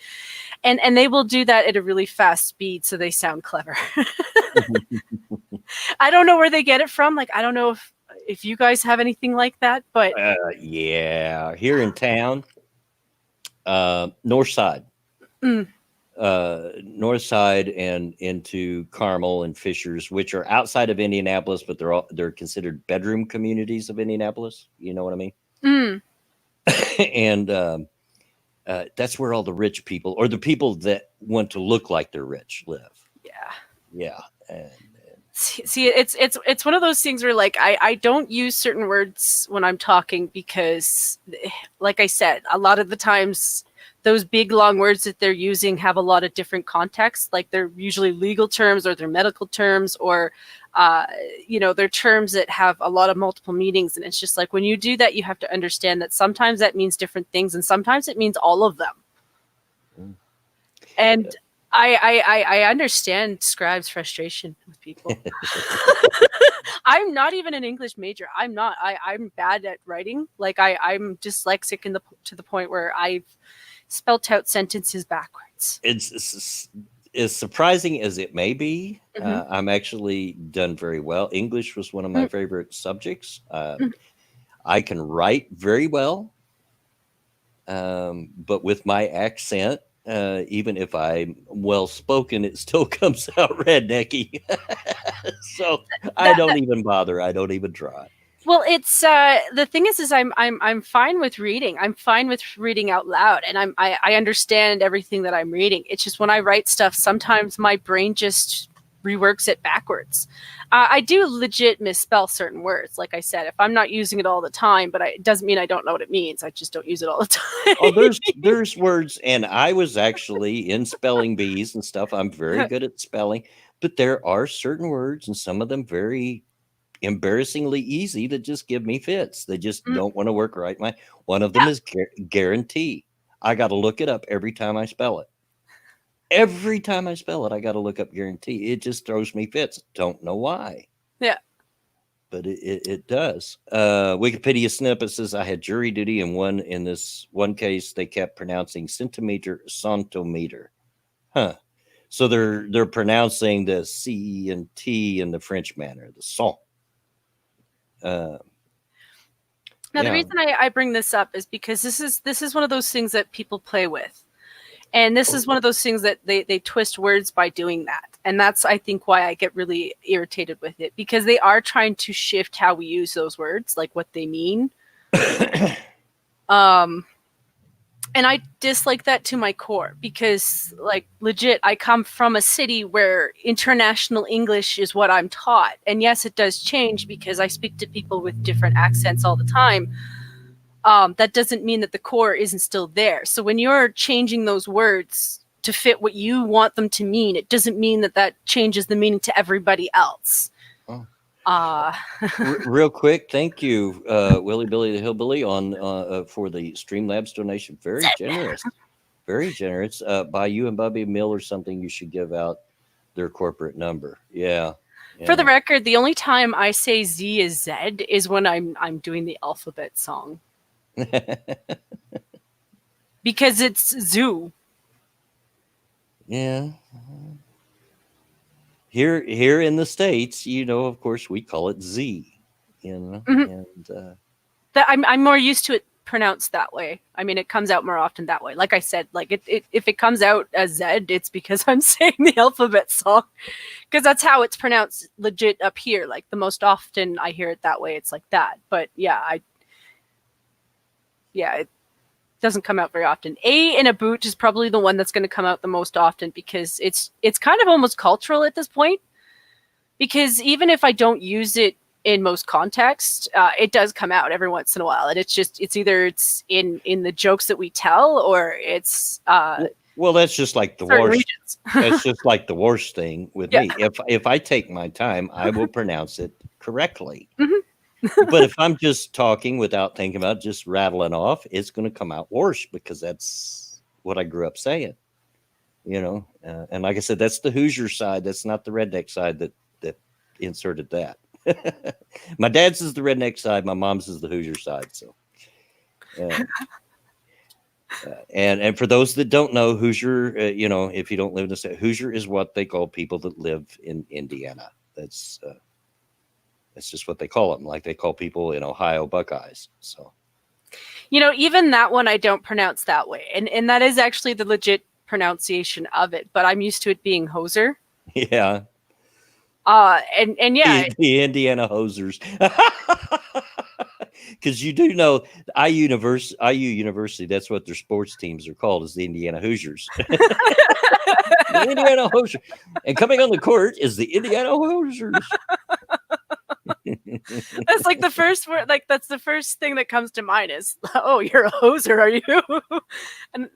they will do that at a really fast speed, so they sound clever. I don't know where they get it from. Like, I don't know if you guys have anything like that, but yeah, here in town, north side. North side and into Carmel and Fishers, which are outside of Indianapolis, but they're considered bedroom communities of Indianapolis. You know what I mean? And that's where all the rich people, or the people that want to look like they're rich, live. Yeah. And see, it's one of those things where like I don't use certain words when I'm talking because, like I said, a lot of the times those big long words that they're using have a lot of different contexts. Like, they're usually legal terms, or they're medical terms, or they're terms that have a lot of multiple meanings. And it's just like, when you do that, you have to understand that sometimes that means different things, and sometimes it means all of them. And I understand Scribe's frustration with people. I'm not even an English major. I'm not. I'm bad at writing. Like, I'm dyslexic to the point where I've spelt out sentences backwards. It's as surprising as it may be. I'm actually done very well. English was one of my favorite subjects. I can write very well, but with my accent, even if I'm well spoken, it still comes out rednecky. So I don't even bother. I don't even try. Well, it's the thing is I'm fine with reading. I'm fine with reading out loud, and I understand everything that I'm reading. It's just when I write stuff, sometimes my brain just reworks it backwards. I do legit misspell certain words. Like I said, if I'm not using it all the time, but it doesn't mean I don't know what it means. I just don't use it all the time. Oh, there's words, and I was actually in spelling bees and stuff. I'm very good at spelling, but there are certain words, and some of them very embarrassingly easy, that just give me fits. They just don't want to work right. One of them is guarantee. I got to look it up every time I spell it. Every time I spell it, I got to look up guarantee. It just throws me fits. Don't know why. Yeah. But it does. Wikipedia snippet says I had jury duty, and in this one case they kept pronouncing centimeter, centimeter. So they're pronouncing the C and T in the French manner, the cent. Now, the reason I bring this up is because this is one of those things that people play with. And this is one of those things that they twist words by doing that. And that's, I think, why I get really irritated with it, because they are trying to shift how we use those words, like what they mean. And I dislike that to my core, because, like, legit, I come from a city where international English is what I'm taught. And yes, it does change because I speak to people with different accents all the time. That doesn't mean that the core isn't still there. So when you're changing those words to fit what you want them to mean, it doesn't mean that changes the meaning to everybody else. Real quick, thank you, Willie Billy the Hillbilly, for the Streamlabs donation. Very generous. Very generous. Buy you and Bubby a meal or something. You should give out their corporate number. Yeah. For the record, the only time I say Z is Z is when I'm doing the alphabet song. Because it's zoo. Yeah. Here in the States, of course, we call it Z. And that I'm more used to it pronounced that way. I mean, it comes out more often that way. Like I said, like if it comes out as Z, it's because I'm saying the alphabet song, because that's how it's pronounced legit up here. Like, the most often I hear it that way, it's like that. But yeah, it doesn't come out very often. A in a boot is probably the one that's going to come out the most often, because it's kind of almost cultural at this point. Because even if I don't use it in most contexts. It does come out every once in a while, and it's either in the jokes that we tell, or it's well, that's just like the certain worst. regions. That's just like the worst thing with Yeah. me. If I take my time, I will pronounce it correctly. Mhm. But if I'm just talking without thinking about it, just rattling off, it's going to come out worse because that's what I grew up saying. You know, and like I said, that's the Hoosier side. That's not the redneck side that inserted that. My dad's is the redneck side. My mom's is the Hoosier side. So, and for those that don't know, Hoosier, you know, if you don't live in the state, Hoosier is what they call people that live in Indiana. That's just what they call them. Like they call people in Ohio Buckeyes. So, you know, even that one I don't pronounce that way, and that is actually the legit pronunciation of it. But I'm used to it being hoser. yeah. And yeah, The Indiana Hosers. Because you do know IU University, that's what their sports teams are called, is the Indiana Hoosiers. The Indiana Hoosiers. And coming on the court is the Indiana Hoosiers. that's like the first word, like that's the first thing that comes to mind is, oh, you're a hoser, are you? And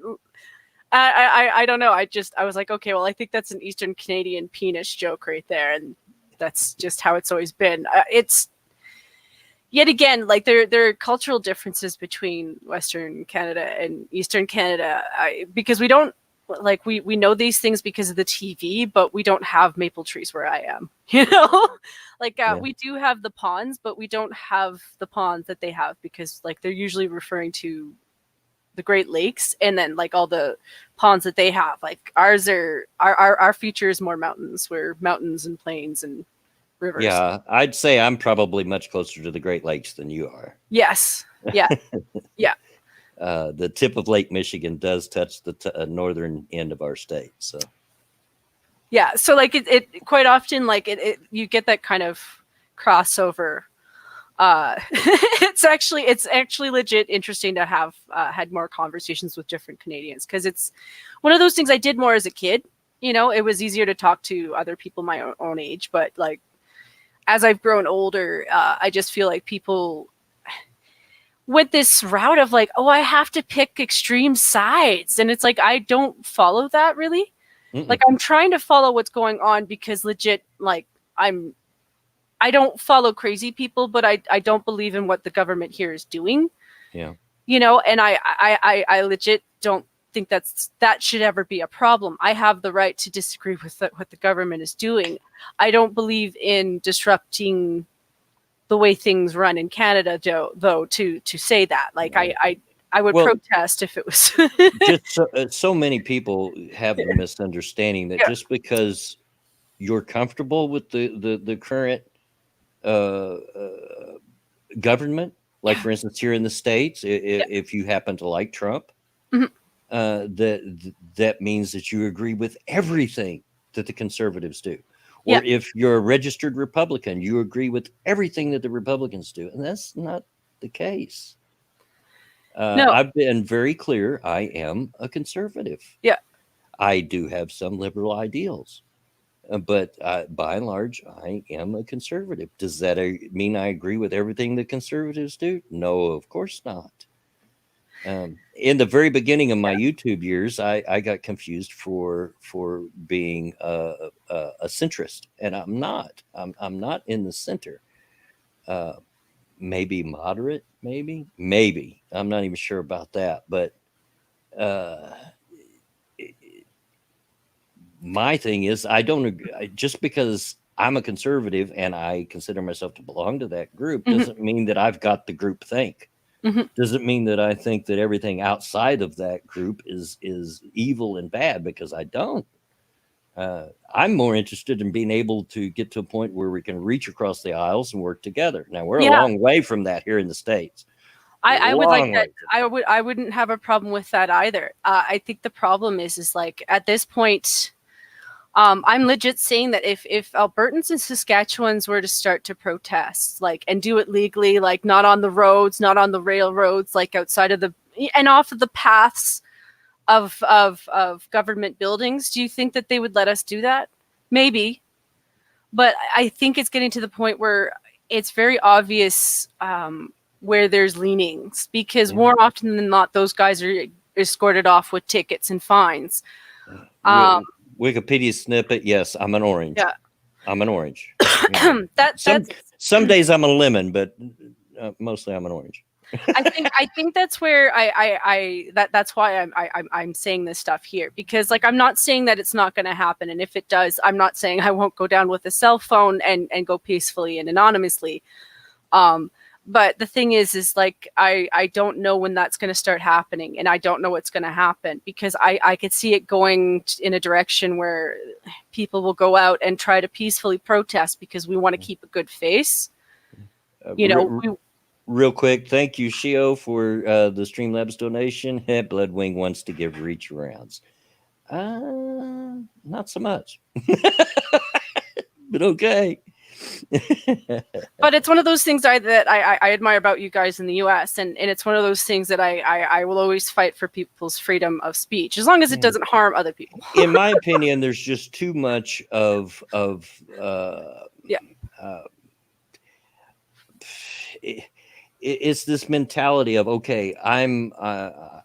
I don't know. I was like, okay, well, I think that's an Eastern Canadian penis joke right there, and that's just how it's always been. It's yet again, like there are cultural differences between Western Canada and Eastern Canada, because we don't like we know these things because of the TV, but we don't have maple trees where I am. You know, like we do have the ponds, but we don't have the ponds that they have because like they're usually referring to the Great Lakes, and then like all the ponds that they have. Like ours are our feature is more mountains. We're mountains and plains and rivers. Yeah, I'd say I'm probably much closer to the Great Lakes than you are. Yes. Yeah. Yeah. The tip of Lake Michigan does touch the northern end of our state. So yeah, so like it quite often, like it you get that kind of crossover. It's actually legit interesting to have had more conversations with different Canadians, because it's one of those things I did more as a kid. You know, it was easier to talk to other people my own age, but like as I've grown older, I just feel like people with this route of like, oh, I have to pick extreme sides, and it's like I don't follow that really. Like I'm trying to follow what's going on because legit, like I don't follow crazy people, but I don't believe in what the government here is doing. Yeah. You know, and I legit don't think that should ever be a problem. I have the right to disagree with what the government is doing. I don't believe in disrupting the way things run in Canada, though, to say that. Like I would protest if it was just so many people have the misunderstanding that just because you're comfortable with the current government, like for instance here in the States, if you happen to like Trump, that means that you agree with everything that the conservatives do. Or if you're a registered Republican, you agree with everything that the Republicans do, and that's not the case. No. I've been very clear. I am a conservative. Yeah. I do have some liberal ideals, but by and large, I am a conservative. Does that mean I agree with everything the conservatives do? No, of course not. In the very beginning of my YouTube years, I got confused for being a centrist, and I'm not. I'm not in the center. Maybe moderate, maybe. I'm not even sure about that, but my thing is I don't agree. Just because I'm a conservative and I consider myself to belong to that group doesn't mean that I've got the group think. Doesn't mean that I think that everything outside of that group is evil and bad, because I don't. I'm more interested in being able to get to a point where we can reach across the aisles and work together. Now we're a long way from that here in the States. I would like that. I wouldn't have a problem with that either. I think the problem is like at this point, I'm legit saying that if Albertans and Saskatchewans were to start to protest, like, and do it legally, like not on the roads, not on the railroads, like outside of and off of the paths of government buildings, do you think that they would let us do that? Maybe. But I think it's getting to the point where it's very obvious where there's leanings, because more often than not, those guys are escorted off with tickets and fines. Wikipedia snippet. Yes, I'm an orange. Yeah. I'm an orange. Yeah. Some days I'm a lemon, but mostly I'm an orange. I think that's where that's why I'm saying this stuff here, because like I'm not saying that it's not going to happen, and if it does, I'm not saying I won't go down with a cell phone and go peacefully and anonymously. But the thing is like I don't know when that's going to start happening, and I don't know what's going to happen, because I could see it going in a direction where people will go out and try to peacefully protest because we want to keep a good face. Real quick, thank you, Shio, for the Streamlabs donation. Bloodwing wants to give reach arounds. Not so much, but okay. But it's one of those things that I admire about you guys in the U.S. and it's one of those things that I will always fight for people's freedom of speech, as long as it doesn't harm other people. In my opinion, there's just too much of it's this mentality of, okay, I'm a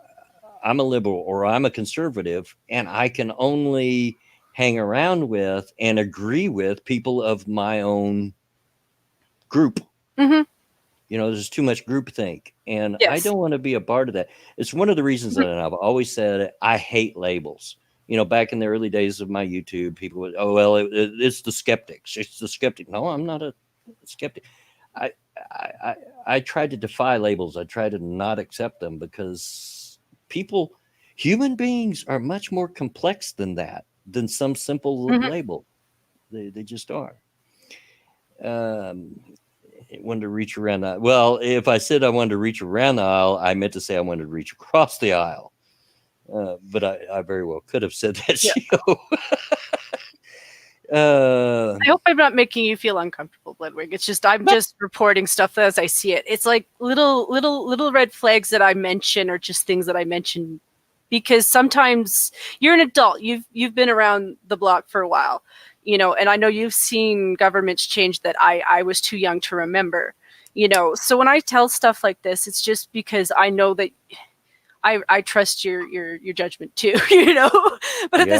liberal or I'm a conservative, and I can only hang around with and agree with people of my own group. Mm-hmm. You know, there's too much groupthink, and I don't want to be a part of that. It's one of the reasons that I've always said I hate labels. You know, back in the early days of my YouTube, people would, oh, well, it's the skeptics. It's the skeptic. No, I'm not a skeptic. I try to defy labels. I try to not accept them, because human beings are much more complex than that, than some simple label. They just are. Wanted to reach around the, well, if I said I wanted to reach around the aisle, I meant to say I wanted to reach across the aisle. But I very well could have said that. Yeah. I hope I'm not making you feel uncomfortable, Bloodwing. It's just I'm just reporting stuff as I see it. It's like little red flags that I mention, or just things that I mention, because sometimes you're an adult. You've been around the block for a while, you know, and I know you've seen governments change that I was too young to remember, you know. So when I tell stuff like this, it's just because I know that I trust your judgment too, you know. But at the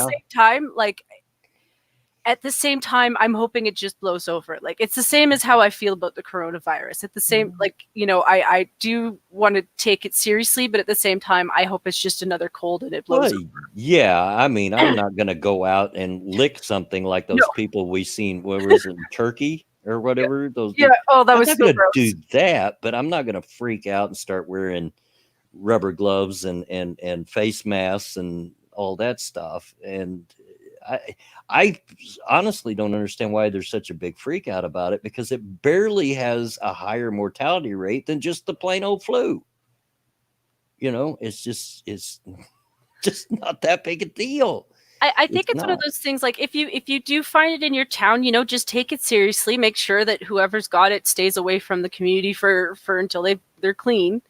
same time, I'm hoping it just blows over. Like, it's the same as how I feel about the coronavirus. At the same, like, you know, I do want to take it seriously, but at the same time, I hope it's just another cold and it blows over. Yeah, I mean, I'm not going to go out and lick something like those people we seen, where was it, in Turkey or whatever? Oh, that was so gross. I'm not going to do that, but I'm not going to freak out and start wearing rubber gloves and face masks and all that stuff. And I honestly don't understand why there's such a big freak out about it, because it barely has a higher mortality rate than just the plain old flu. You know, it's just not that big a deal. I think it's one of those things, like, if you do find it in your town, you know, just take it seriously. Make sure that whoever's got it stays away from the community for until they're clean.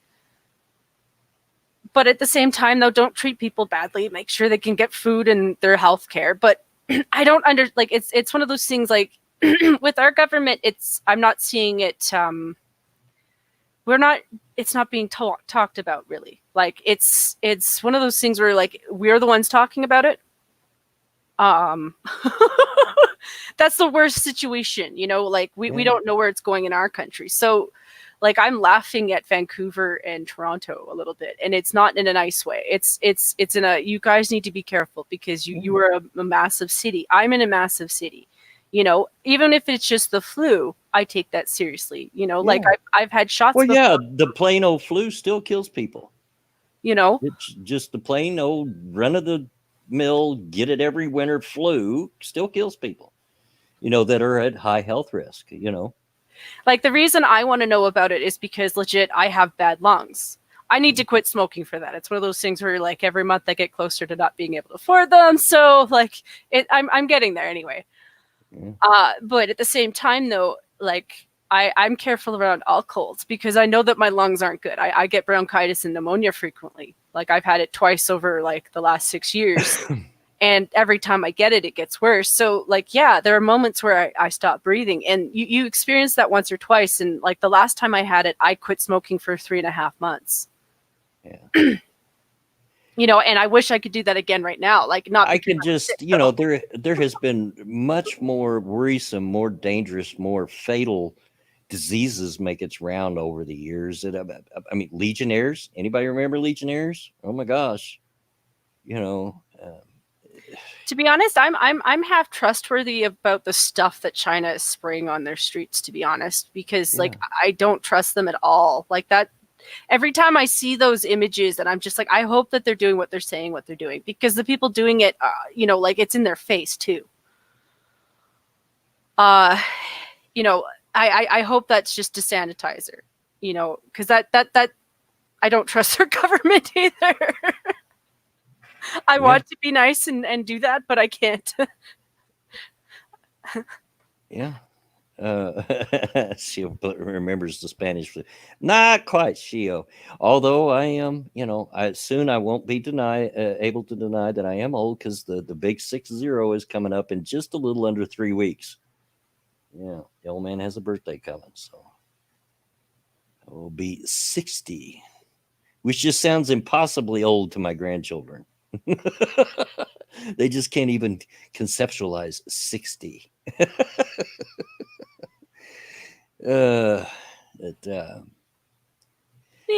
But at the same time, though, don't treat people badly. Make sure they can get food and their health care. But I don't it's one of those things, like, with our government, I'm not seeing it. It's not being talked about, really. Like, it's one of those things where, like, we're the ones talking about it. That's the worst situation, you know, like we don't know where it's going in our country. So, like, I'm laughing at Vancouver and Toronto a little bit, and it's not in a nice way. It's in a, you guys need to be careful, because you are a massive city. I'm in a massive city, you know. Even if it's just the flu, I take that seriously, you know. Like, I've had shots. Well, yeah, the plain old flu still kills people. You know, it's just the plain old run of the mill, get it every winter flu still kills people, you know, that are at high health risk, you know. Like, the reason I want to know about it is because, legit, I have bad lungs. I need to quit smoking for that. It's one of those things where, like, every month I get closer to not being able to afford them. So, like, I'm getting there anyway. But at the same time, though, like, I'm careful around all colds, because I know that my lungs aren't good. I get bronchitis and pneumonia frequently. Like, I've had it twice over, like, the last 6 years. And every time I get it, it gets worse. So like, yeah, there are moments where I stop breathing, and you experience that once or twice. And like the last time I had it, I quit smoking for 3.5 months. Yeah. And I wish I could do that again right now. Like, not I because can I'm just, sick, but there has been much more worrisome, more dangerous, more fatal diseases make its round over the years. I mean, Legionnaires. Anybody remember Legionnaires? Oh my gosh, you know. to be honest, I'm half trustworthy about the stuff that China is spraying on their streets, to be honest, because like I don't trust them at all. Like that, every time I see those images, and I'm just like, I hope that they're doing what they're saying, what they're doing, because the people doing it, like it's in their face too. Uh, you know, I hope that's just a sanitizer, because that I don't trust their government either. I want to be nice and do that, but I can't. Yeah. Shio remembers the Spanish flu. Not quite Shio. Although I am, I won't be able to deny that I am old, because the big 60 is coming up in just a little under 3 weeks. Yeah, the old man has a birthday coming, so I will be 60, which just sounds impossibly old to my grandchildren. They just can't even conceptualize 60. uh, it,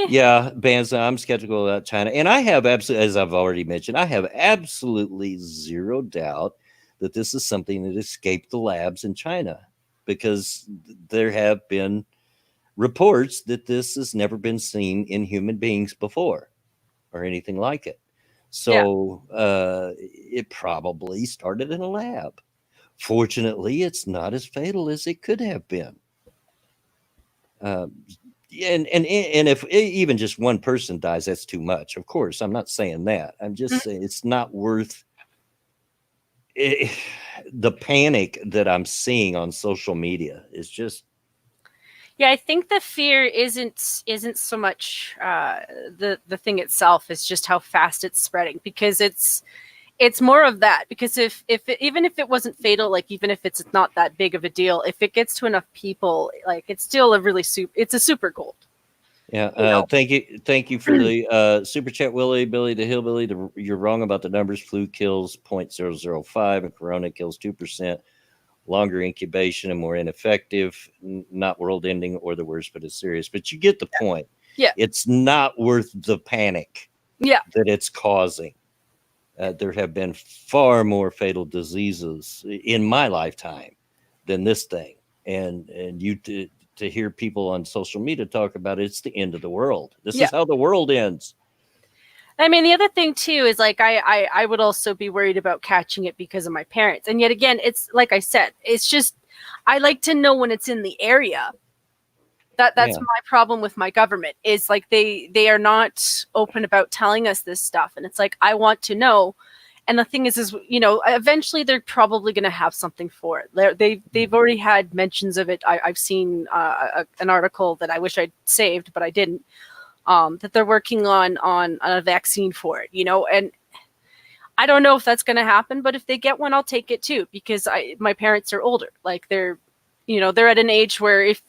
Yeah, Banza, I'm skeptical about China. And I have absolutely, as I've already mentioned, I have absolutely zero doubt that this is something that escaped the labs in China, because there have been reports that this has never been seen in human beings before or anything like it. So it probably started in a lab. Fortunately, it's not as fatal as it could have been. And if even just one person dies, that's too much. Of course, I'm not saying that. I'm just saying it's not worth the panic that I'm seeing on social media is just. Yeah, I think the fear isn't so much the thing itself, is just how fast it's spreading, because it's more of that. Because even if it wasn't fatal, like even if it's not that big of a deal, if it gets to enough people, like it's still it's a super cold. Yeah. Thank you for the super chat, Willie, Billy the Hillbilly. You're wrong about the numbers. Flu kills 0.005 and Corona kills 2%. Longer incubation and more ineffective. Not world ending or the worst, but it's serious. But you get the point. Yeah. It's not worth the panic that it's causing. There have been far more fatal diseases in my lifetime than this thing. And to hear people on social media talk about it's the end of the world. This is how the world ends. I mean, the other thing too is like I would also be worried about catching it because of my parents. And yet again, it's like I said, it's just I like to know when it's in the area. That's my problem with my government, is like they are not open about telling us this stuff, and it's like I want to know. And the thing is eventually they're probably going to have something for it. They've already had mentions of it. I've seen an article that I wish I'd saved, but I didn't. That they're working on a vaccine for it, and I don't know if that's going to happen, but if they get one, I'll take it too, because my parents are older. Like they're at an age where if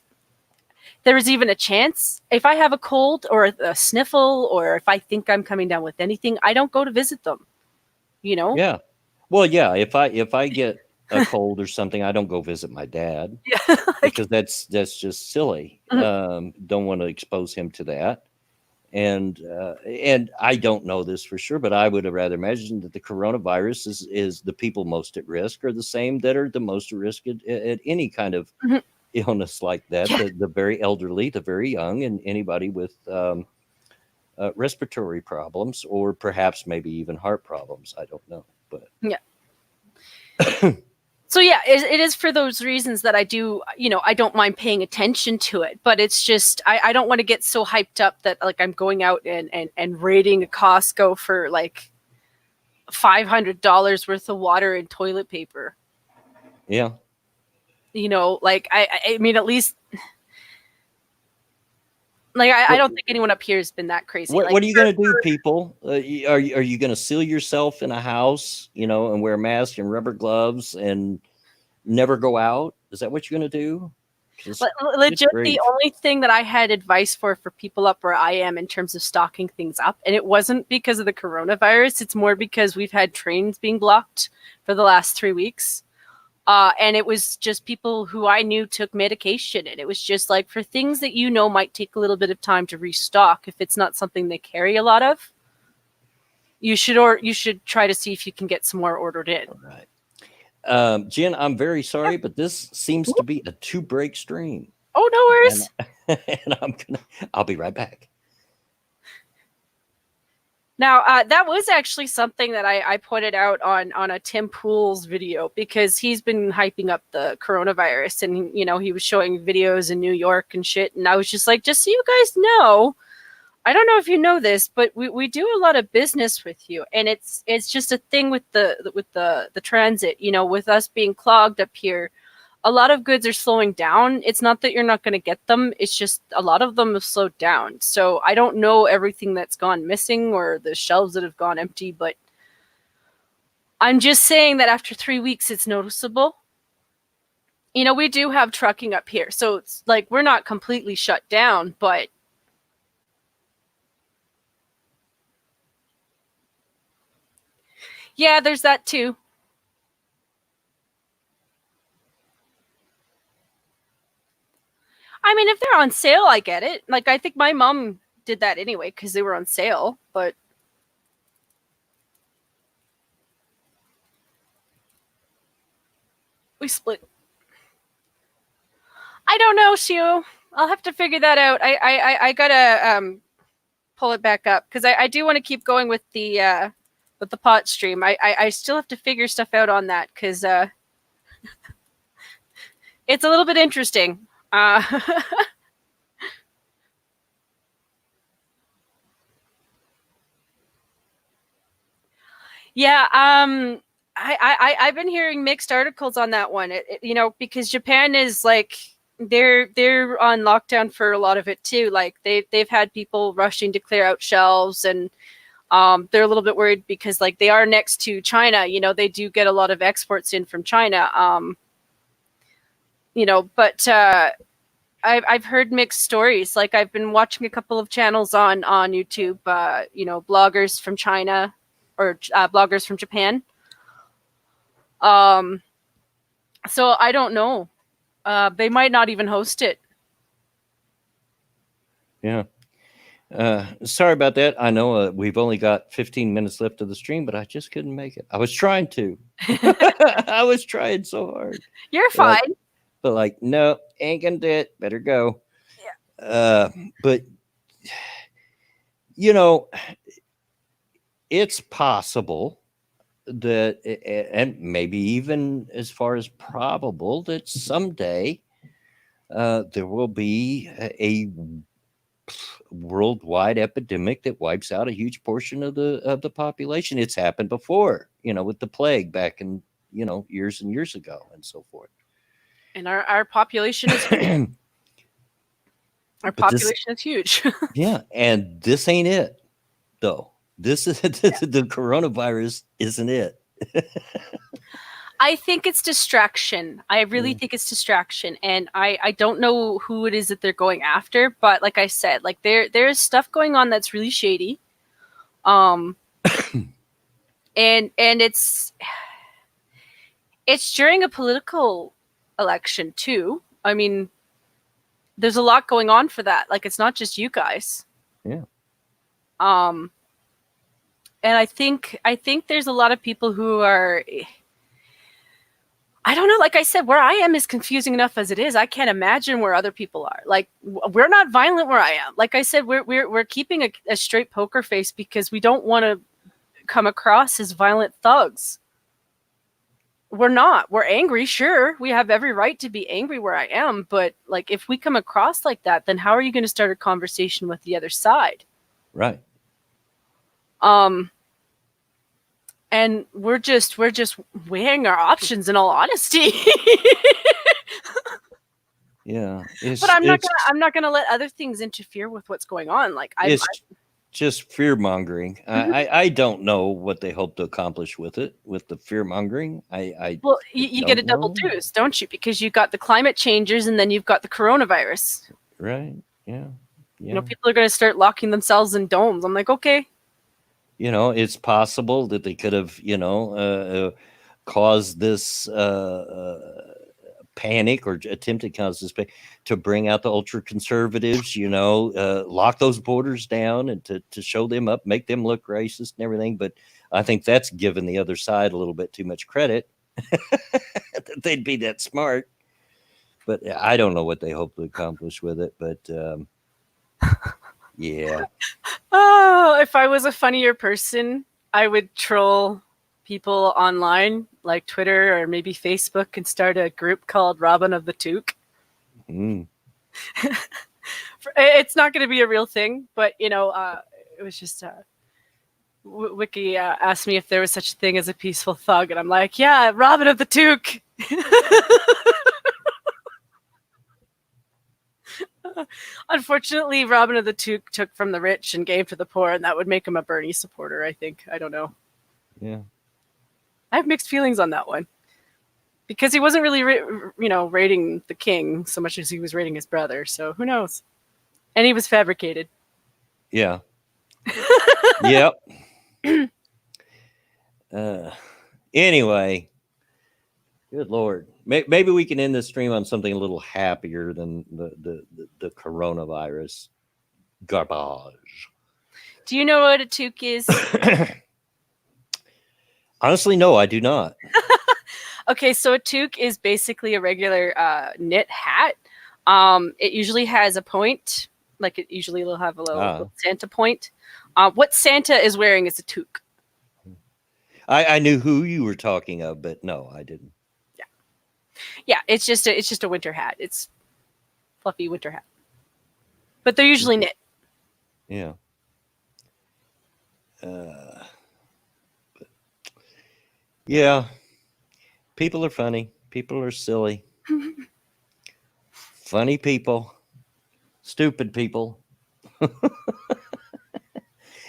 there is even a chance, if I have a cold or a sniffle, or if I think I'm coming down with anything, I don't go to visit them. Yeah. Well, yeah. If I get a cold or something, I don't go visit my dad. Yeah, because that's just silly. Don't want to expose him to that. And I don't know this for sure, but I would have rather imagined that the coronavirus is the people most at risk are the same that are the most at risk at any kind of illness like that. The very elderly, the very young, and anybody with respiratory problems, or perhaps maybe even heart problems. I don't know, but So yeah, it is for those reasons that I do, I don't mind paying attention to it, but it's just, I don't want to get so hyped up that like I'm going out and raiding a Costco for like $500 worth of water and toilet paper. Yeah. Like, I mean, at least Like, I don't think anyone up here has been that crazy. What, like, what are you going to do, people? Are you going to seal yourself in a house, and wear masks and rubber gloves and never go out? Is that what you're going to do? Legit, the only thing that I had advice for people up where I am in terms of stocking things up, and it wasn't because of the coronavirus, it's more because we've had trains being blocked for the last 3 weeks. And it was just people who I knew took medication. And it was just like, for things that might take a little bit of time to restock, if it's not something they carry a lot of, you should try to see if you can get some more ordered in. All right. Jen, I'm very sorry, but this seems to be a 2-break stream. Oh, no worries. And I'll be right back. Now, that was actually something that I pointed out on a Tim Pool's video, because he's been hyping up the coronavirus, and, he was showing videos in New York and shit. And I was just like, just so you guys know, I don't know if you know this, but we do a lot of business with you. And it's just a thing with the transit, with us being clogged up here. A lot of goods are slowing down. It's not that you're not going to get them. It's just a lot of them have slowed down. So I don't know everything that's gone missing or the shelves that have gone empty, but I'm just saying that after 3 weeks, it's noticeable. We do have trucking up here. So it's like, we're not completely shut down, but yeah, there's that too. I mean, if they're on sale, I get it. Like, I think my mom did that anyway because they were on sale, but we split. I don't know, Shu. I'll have to figure that out. I gotta pull it back up because I do want to keep going with the pot stream. I still have to figure stuff out on that because it's a little bit interesting. Yeah, I've been hearing mixed articles on that one. Because Japan is like, they're on lockdown for a lot of it too. Like, they've had people rushing to clear out shelves, and they're a little bit worried because, like, they are next to China. They do get a lot of exports in from China. But I've heard mixed stories. Like, I've been watching a couple of channels on YouTube. Bloggers from China or bloggers from Japan. So I don't know. They might not even host it. Yeah. Sorry about that. I know we've only got 15 minutes left of the stream, but I just couldn't make it. I was trying to. I was trying so hard. You're fine. But no, ain't gonna do it. Better go. Yeah. But it's possible that, and maybe even as far as probable, that someday there will be a worldwide epidemic that wipes out a huge portion of the population. It's happened before, with the plague back in years and years ago, and so forth. And our population is huge. Is huge. Yeah, and this ain't it, though. This is the coronavirus isn't it. I think it's distraction. I really think it's distraction. And I don't know who it is that they're going after, but like I said, like there's stuff going on that's really shady. And it's during a political election too. I mean, there's a lot going on for that. Like, it's not just you guys. Yeah. And I think there's a lot of people who are, I don't know. Like I said, where I am is confusing enough as it is. I can't imagine where other people are. Like, we're not violent where I am. Like I said, we're keeping a straight poker face because we don't want to come across as violent thugs. We're not. We're angry, sure. We have every right to be angry where I am, but like, if we come across like that, then how are you going to start a conversation with the other side? Right. And we're just weighing our options, in all honesty. Yeah, But I'm not gonna let other things interfere with what's going on. Like it's just fear mongering. Mhm. I don't know what they hope to accomplish with it, with the fear mongering. Well, I you get a don't double know. dose, don't you? Because you've got the climate changes and then you've got the coronavirus. Right? Yeah. You know, Yeah. people are going to start locking themselves in domes. I'm like, okay. It's possible that they could have, caused this panic or attempted to cause this panic to bring out the ultra conservatives, lock those borders down and to show them up, make them look racist and everything. But I think that's given the other side a little bit too much credit that they'd be that smart. But I don't know what they hope to accomplish with it. But yeah. Oh, if I was a funnier person, I would troll people online like Twitter or maybe Facebook and start a group called Robin of the Toque. Mm. It's not going to be a real thing, but it was just Wiki asked me if there was such a thing as a peaceful thug, and I'm like, yeah, Robin of the Toque. Unfortunately, Robin of the Toque took from the rich and gave to the poor, and that would make him a Bernie supporter, I think. I don't know. Yeah. I have mixed feelings on that one. Because he wasn't really, rating the king so much as he was rating his brother. So who knows? And he was fabricated. Yeah. Yep. Anyway, good Lord. Maybe we can end this stream on something a little happier than the coronavirus garbage. Do you know what a toque is? Honestly, no, I do not. Okay, so a toque is basically a regular knit hat. It usually has a point. Like it usually will have a little Santa point. What Santa is wearing is a toque. I knew who you were talking of, but no, I didn't. Yeah, it's just a winter hat. It's fluffy winter hat, but they're usually knit. Yeah. Yeah. People are funny. People are silly. Funny people. Stupid people.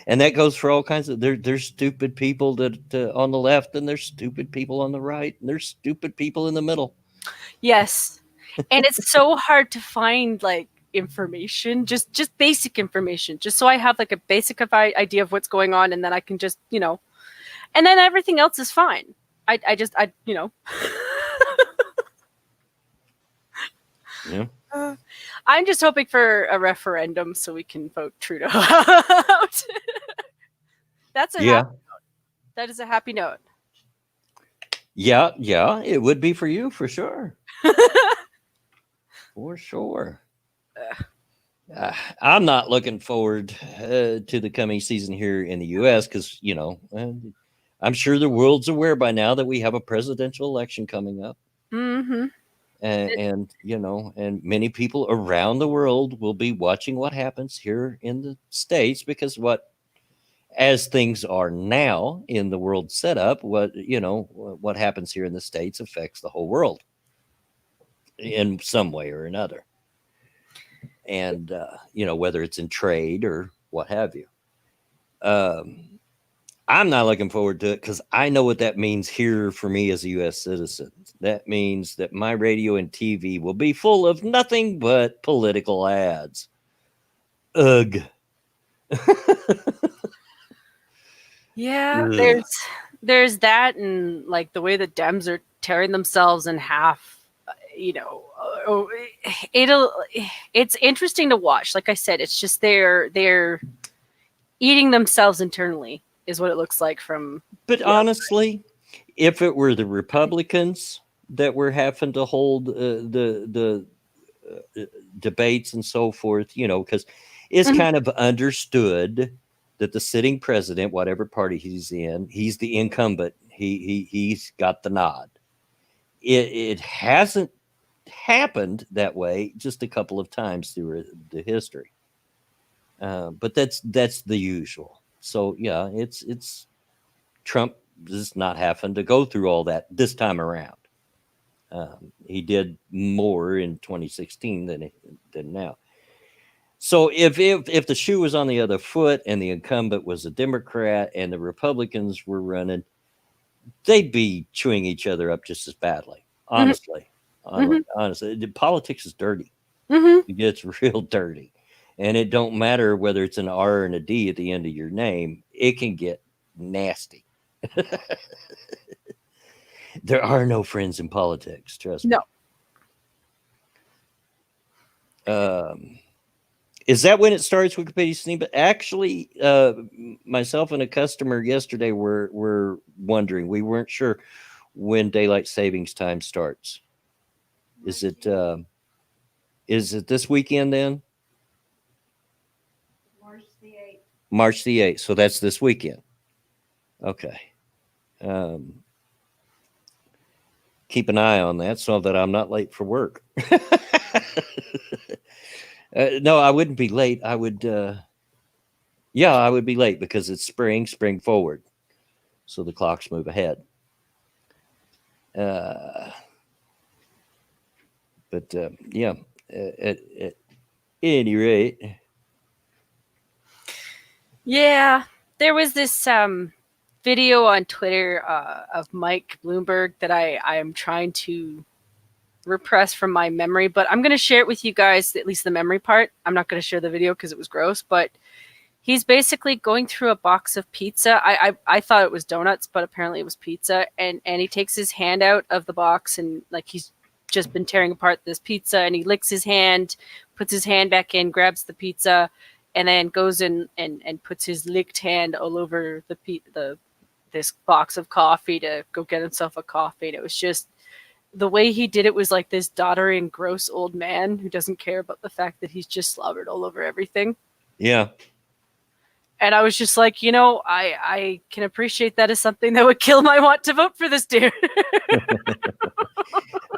And that goes for all kinds of there's stupid people that on the left, and there's stupid people on the right, and there's stupid people in the middle. Yes. And it's so hard to find like information, just basic information, just so I have like a basic idea of what's going on, and then I can just, and then everything else is fine. I Yeah. I'm just hoping for a referendum so we can vote Trudeau out. That's a happy note. That is a happy note. Yeah, it would be for you, for sure. For sure. I'm not looking forward to the coming season here in the U.S. because, I'm sure the world's aware by now that we have a presidential election coming up. Mm-hmm. And many people around the world will be watching what happens here in the States, because as things are now in the world setup, what happens here in the States affects the whole world in some way or another. And, whether it's in trade or what have you. I'm not looking forward to it because I know what that means here for me as a U.S. citizen. That means that my radio and TV will be full of nothing but political ads. Ugh. Yeah, Ugh. there's that, and like the way the Dems are tearing themselves in half. It's interesting to watch. Like I said, it's just they're eating themselves internally, is what it looks like from. But honestly, if it were the Republicans that were having to hold the debates and so forth, because it's kind of understood that the sitting president, whatever party he's in, he's the incumbent. He's got the nod. It hasn't happened that way just a couple of times through the history, but that's the usual. So yeah, it's Trump is not having to go through all that this time around. He did more in 2016 than now. So if the shoe was on the other foot and the incumbent was a Democrat and the Republicans were running, they'd be chewing each other up just as badly. Honestly, honestly, politics is dirty. It gets real dirty, and it don't matter whether it's an R and a D at the end of your name. It can get nasty. There are no friends in politics. Trust me. No. Is that when it starts, Wikipedia snippet? Actually, myself and a customer yesterday were wondering. We weren't sure when daylight savings time starts. Is it this weekend then? March the 8th. March the 8th. So that's this weekend. Okay. Keep an eye on that so that I'm not late for work. No, I wouldn't be late. I would, I would be late because it's spring forward. So the clocks move ahead. At any rate. Yeah, there was this video on Twitter of Mike Bloomberg that I am trying to repress from my memory, but I'm going to share it with you guys, at least the memory part. I'm not going to share the video because it was gross, but he's basically going through a box of pizza. I thought it was donuts, but apparently it was pizza, and he takes his hand out of the box and like he's just been tearing apart this pizza, and he licks his hand, puts his hand back in, grabs the pizza, and then goes in and puts his licked hand all over this box of coffee to go get himself a coffee. And it was just the way he did it was like this doddering, gross old man who doesn't care about the fact that he's just slobbered all over everything. Yeah. And I was just like, I can appreciate that as something that would kill my want to vote for this dude.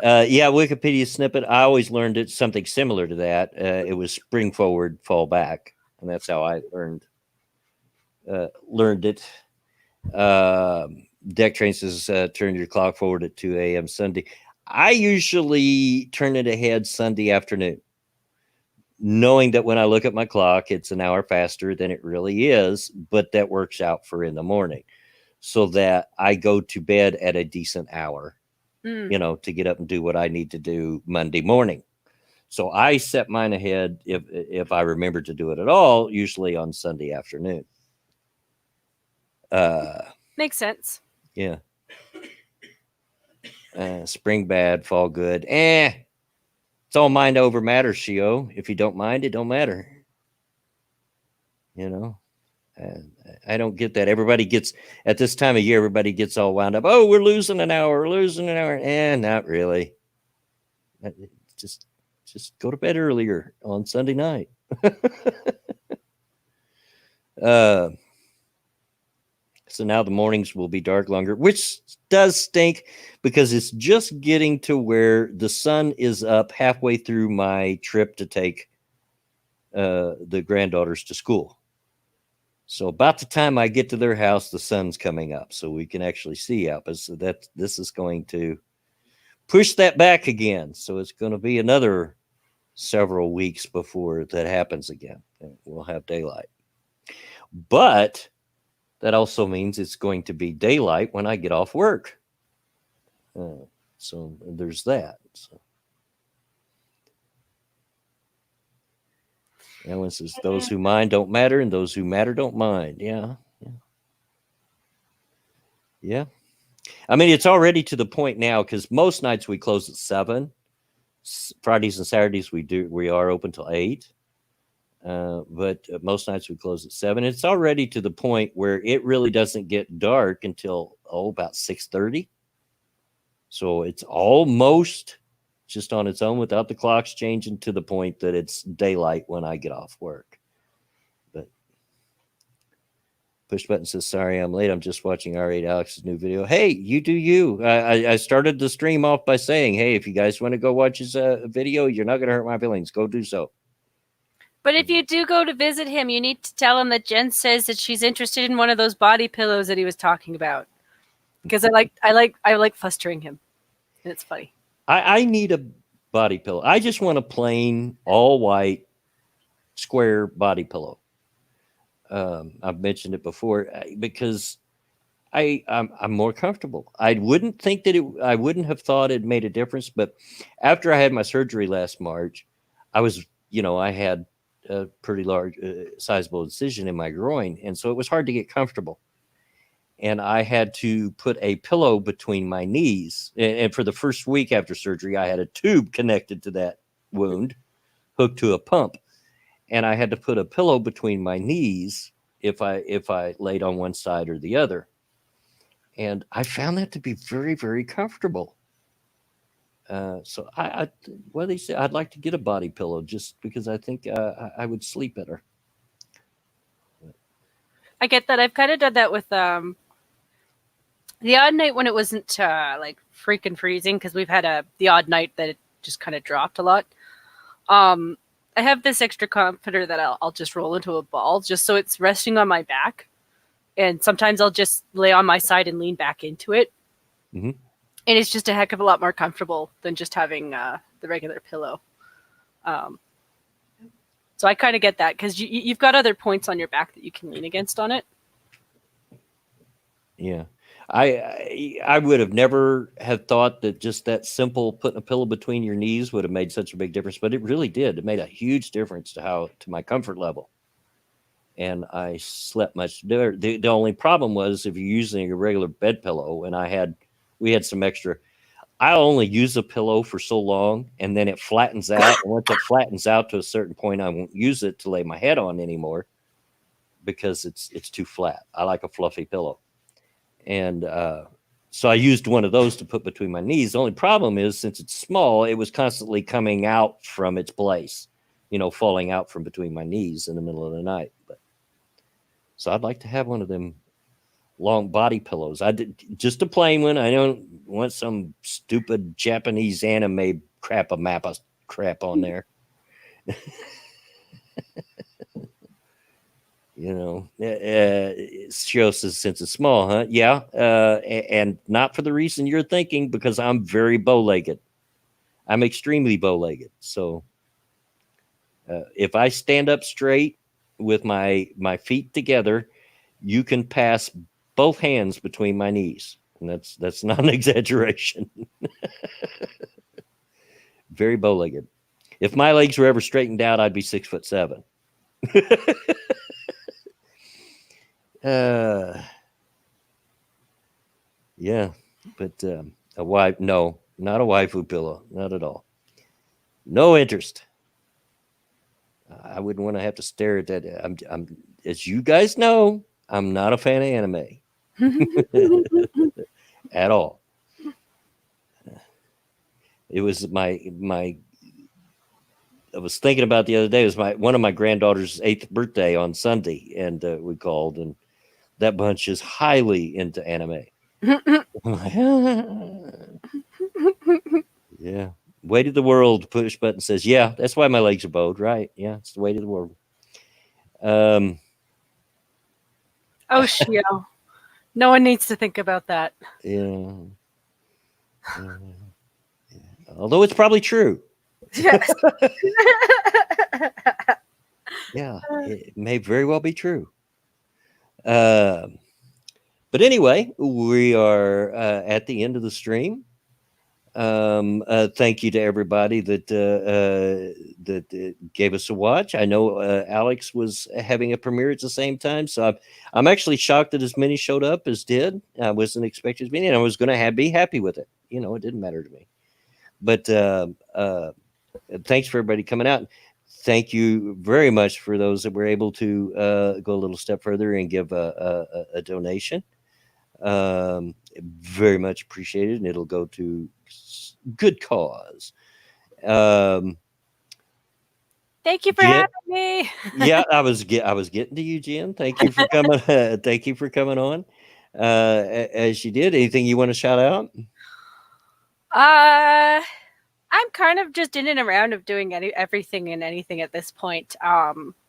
Wikipedia snippet. I always learned it something similar to that. It was spring forward, fall back, and that's how I learned it. Deck Train says, turn your clock forward at 2 a.m. Sunday. I usually turn it ahead Sunday afternoon, knowing that when I look at my clock, it's an hour faster than it really is, but that works out for in the morning so that I go to bed at a decent hour, to get up and do what I need to do Monday morning. So I set mine ahead if I remember to do it at all, usually on Sunday afternoon. Makes sense. Yeah. Spring bad, fall good. It's all mind over matter, Shio. If you don't mind, it don't matter. I don't get that. Everybody gets, at this time of year, everybody gets all wound up. Oh, we're losing an hour. Not really. Just go to bed earlier on Sunday night. So now the mornings will be dark longer, which does stink because it's just getting to where the sun is up halfway through my trip to take the granddaughters to school. So about the time I get to their house, the sun's coming up, so we can actually see out. But so this is going to push that back again. So it's going to be another several weeks before that happens again. We'll have daylight. But that also means it's going to be daylight when I get off work. So there's that. So. And one says, those who mind don't matter, and those who matter don't mind. Yeah. I mean, it's already to the point now because most nights we close at 7. Fridays and Saturdays we are open till 8. But most nights we close at 7. It's already to the point where it really doesn't get dark until about 6:30. So it's almost just on its own without the clocks changing to the point that it's daylight when I get off work. But push button says, sorry, I'm late. I'm just watching R8 Alex's new video. Hey, you do you. I started the stream off by saying, hey, if you guys want to go watch his video, you're not going to hurt my feelings. Go do so. But if you do go to visit him, you need to tell him that Jen says that she's interested in one of those body pillows that he was talking about. Because I like flustering him, and it's funny. I need a body pillow. I just want a plain, all white, square body pillow. I've mentioned it before because I'm more comfortable. I wouldn't think that I wouldn't have thought it made a difference, but after I had my surgery last March, I was, I had a pretty large, sizable incision in my groin, and so it was hard to get comfortable. And I had to put a pillow between my knees. And for the first week after surgery, I had a tube connected to that wound, hooked to a pump, and I had to put a pillow between my knees if I laid on one side or the other. And I found that to be very, very comfortable. So what they say, I'd like to get a body pillow just because I think I would sleep better. I get that. I've kind of done that with the odd night when it wasn't like freaking freezing, because we've had the odd night that it just kind of dropped a lot. I have this extra comforter that I'll just roll into a ball just so it's resting on my back. And sometimes I'll just lay on my side and lean back into it. Mm-hmm. And it's just a heck of a lot more comfortable than just having the regular pillow. So I kind of get that, because you've got other points on your back that you can lean against on it. Yeah. I would have never have thought that just that simple putting a pillow between your knees would have made such a big difference, but it really did. It made a huge difference to my comfort level. And I slept much better. The only problem was if you're using a regular bed pillow, and we had some extra. I only use a pillow for so long, and then it flattens out. And once it flattens out to a certain point, I won't use it to lay my head on anymore because it's too flat. I like a fluffy pillow, and so I used one of those to put between my knees. The only problem is, since it's small, it was constantly coming out from its place, falling out from between my knees in the middle of the night. So I'd like to have one of them long body pillows. I did just a plain one. I don't want some stupid Japanese anime crap on there. It shows us since it's small, huh? Yeah, and not for the reason you're thinking, because I'm very bow-legged. I'm extremely bow-legged. So if I stand up straight with my feet together, you can pass both hands between my knees, and that's not an exaggeration. Very bow-legged. If my legs were ever straightened out, I'd be 6'7". Yeah, but a wife? No, not a waifu pillow, not at all. No interest. I wouldn't want to have to stare at that. I'm as you guys know, I'm not a fan of anime at all. It was my. I was thinking about the other day. It was one of my granddaughter's 8th birthday on Sunday, and we called, and that bunch is highly into anime. Yeah. Weight of the world, push button says, yeah, that's why my legs are bowed, right? Yeah, it's the weight of the world. Oh, Shio. No one needs to think about that. Yeah. Although it's probably true. Yes. Yeah, it may very well be true. But anyway, we are at the end of the stream. Thank you to everybody that gave us a watch. I know Alex was having a premiere at the same time, so I'm actually shocked that as many showed up as did. I wasn't expecting as many, and I was going to be happy with it. It didn't matter to me. But thanks for everybody coming out. Thank you very much for those that were able to go a little step further and give a donation. Very much appreciated, and it'll go to good cause. Thank you for having me. Yeah, I was getting to you, Jen. Thank you for coming. Thank you for coming on. As you did, anything you want to shout out? I'm kind of just in and around of doing everything and anything at this point.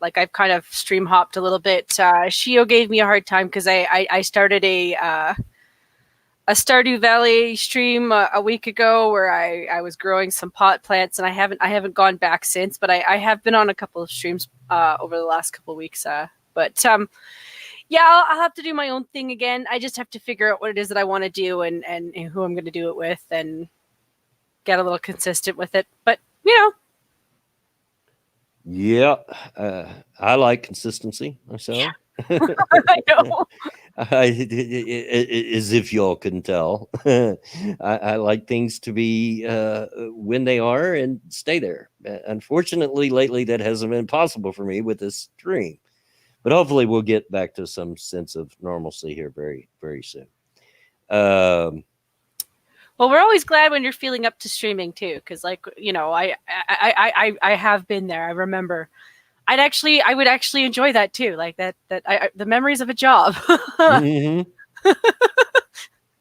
Like I've kind of stream hopped a little bit. Shio gave me a hard time because I started a a Stardew Valley stream a week ago where I was growing some pot plants, and I haven't gone back since, but I have been on a couple of streams over the last couple of weeks. But yeah, I'll have to do my own thing again. I just have to figure out what it is that I want to do and who I'm going to do it with, and get a little consistent with it. But Yeah, I like consistency myself. I know. As if y'all couldn't tell, I like things to be when they are and stay there. Unfortunately, lately that hasn't been possible for me with this stream, but hopefully we'll get back to some sense of normalcy here very, very soon. Well, we're always glad when you're feeling up to streaming too, because I have been there. I remember. I would actually enjoy that too, like the memories of a job. Mhm.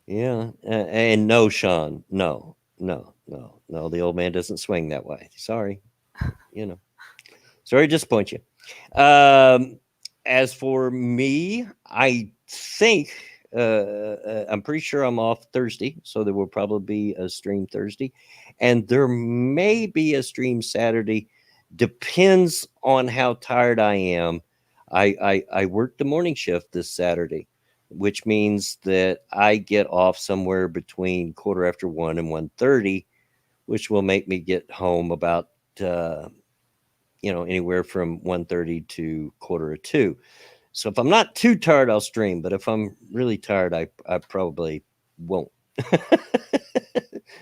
Yeah, and no, Sean, no, no, no, no. The old man doesn't swing that way. Sorry, sorry to disappoint you. As for me, I think I'm pretty sure I'm off Thursday, so there will probably be a stream Thursday, and there may be a stream Saturday. Depends on how tired I am. I worked the morning shift this Saturday, which means that I get off somewhere between 1:15 and 1:30, which will make me get home about anywhere from 1:30 to 1:45. So if I'm not too tired, I'll stream. But if I'm really tired, I probably won't.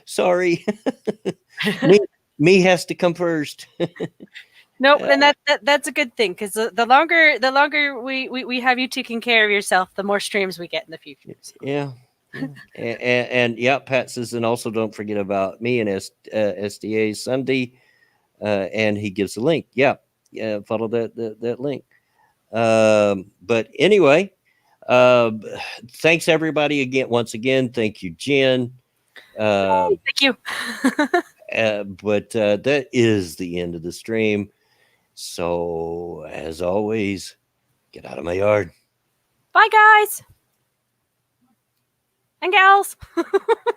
Sorry, me, me has to come first. Nope, and that's a good thing, because the longer we have you taking care of yourself, the more streams we get in the future. So. Yeah. And yeah, Pat says, and also don't forget about me and SDA Sunday, and he gives a link. Yeah, follow that link. But anyway, thanks everybody again. Once again, thank you, Jen. Thank you. But that is the end of the stream. So as always, get out of my yard. Bye, guys and gals.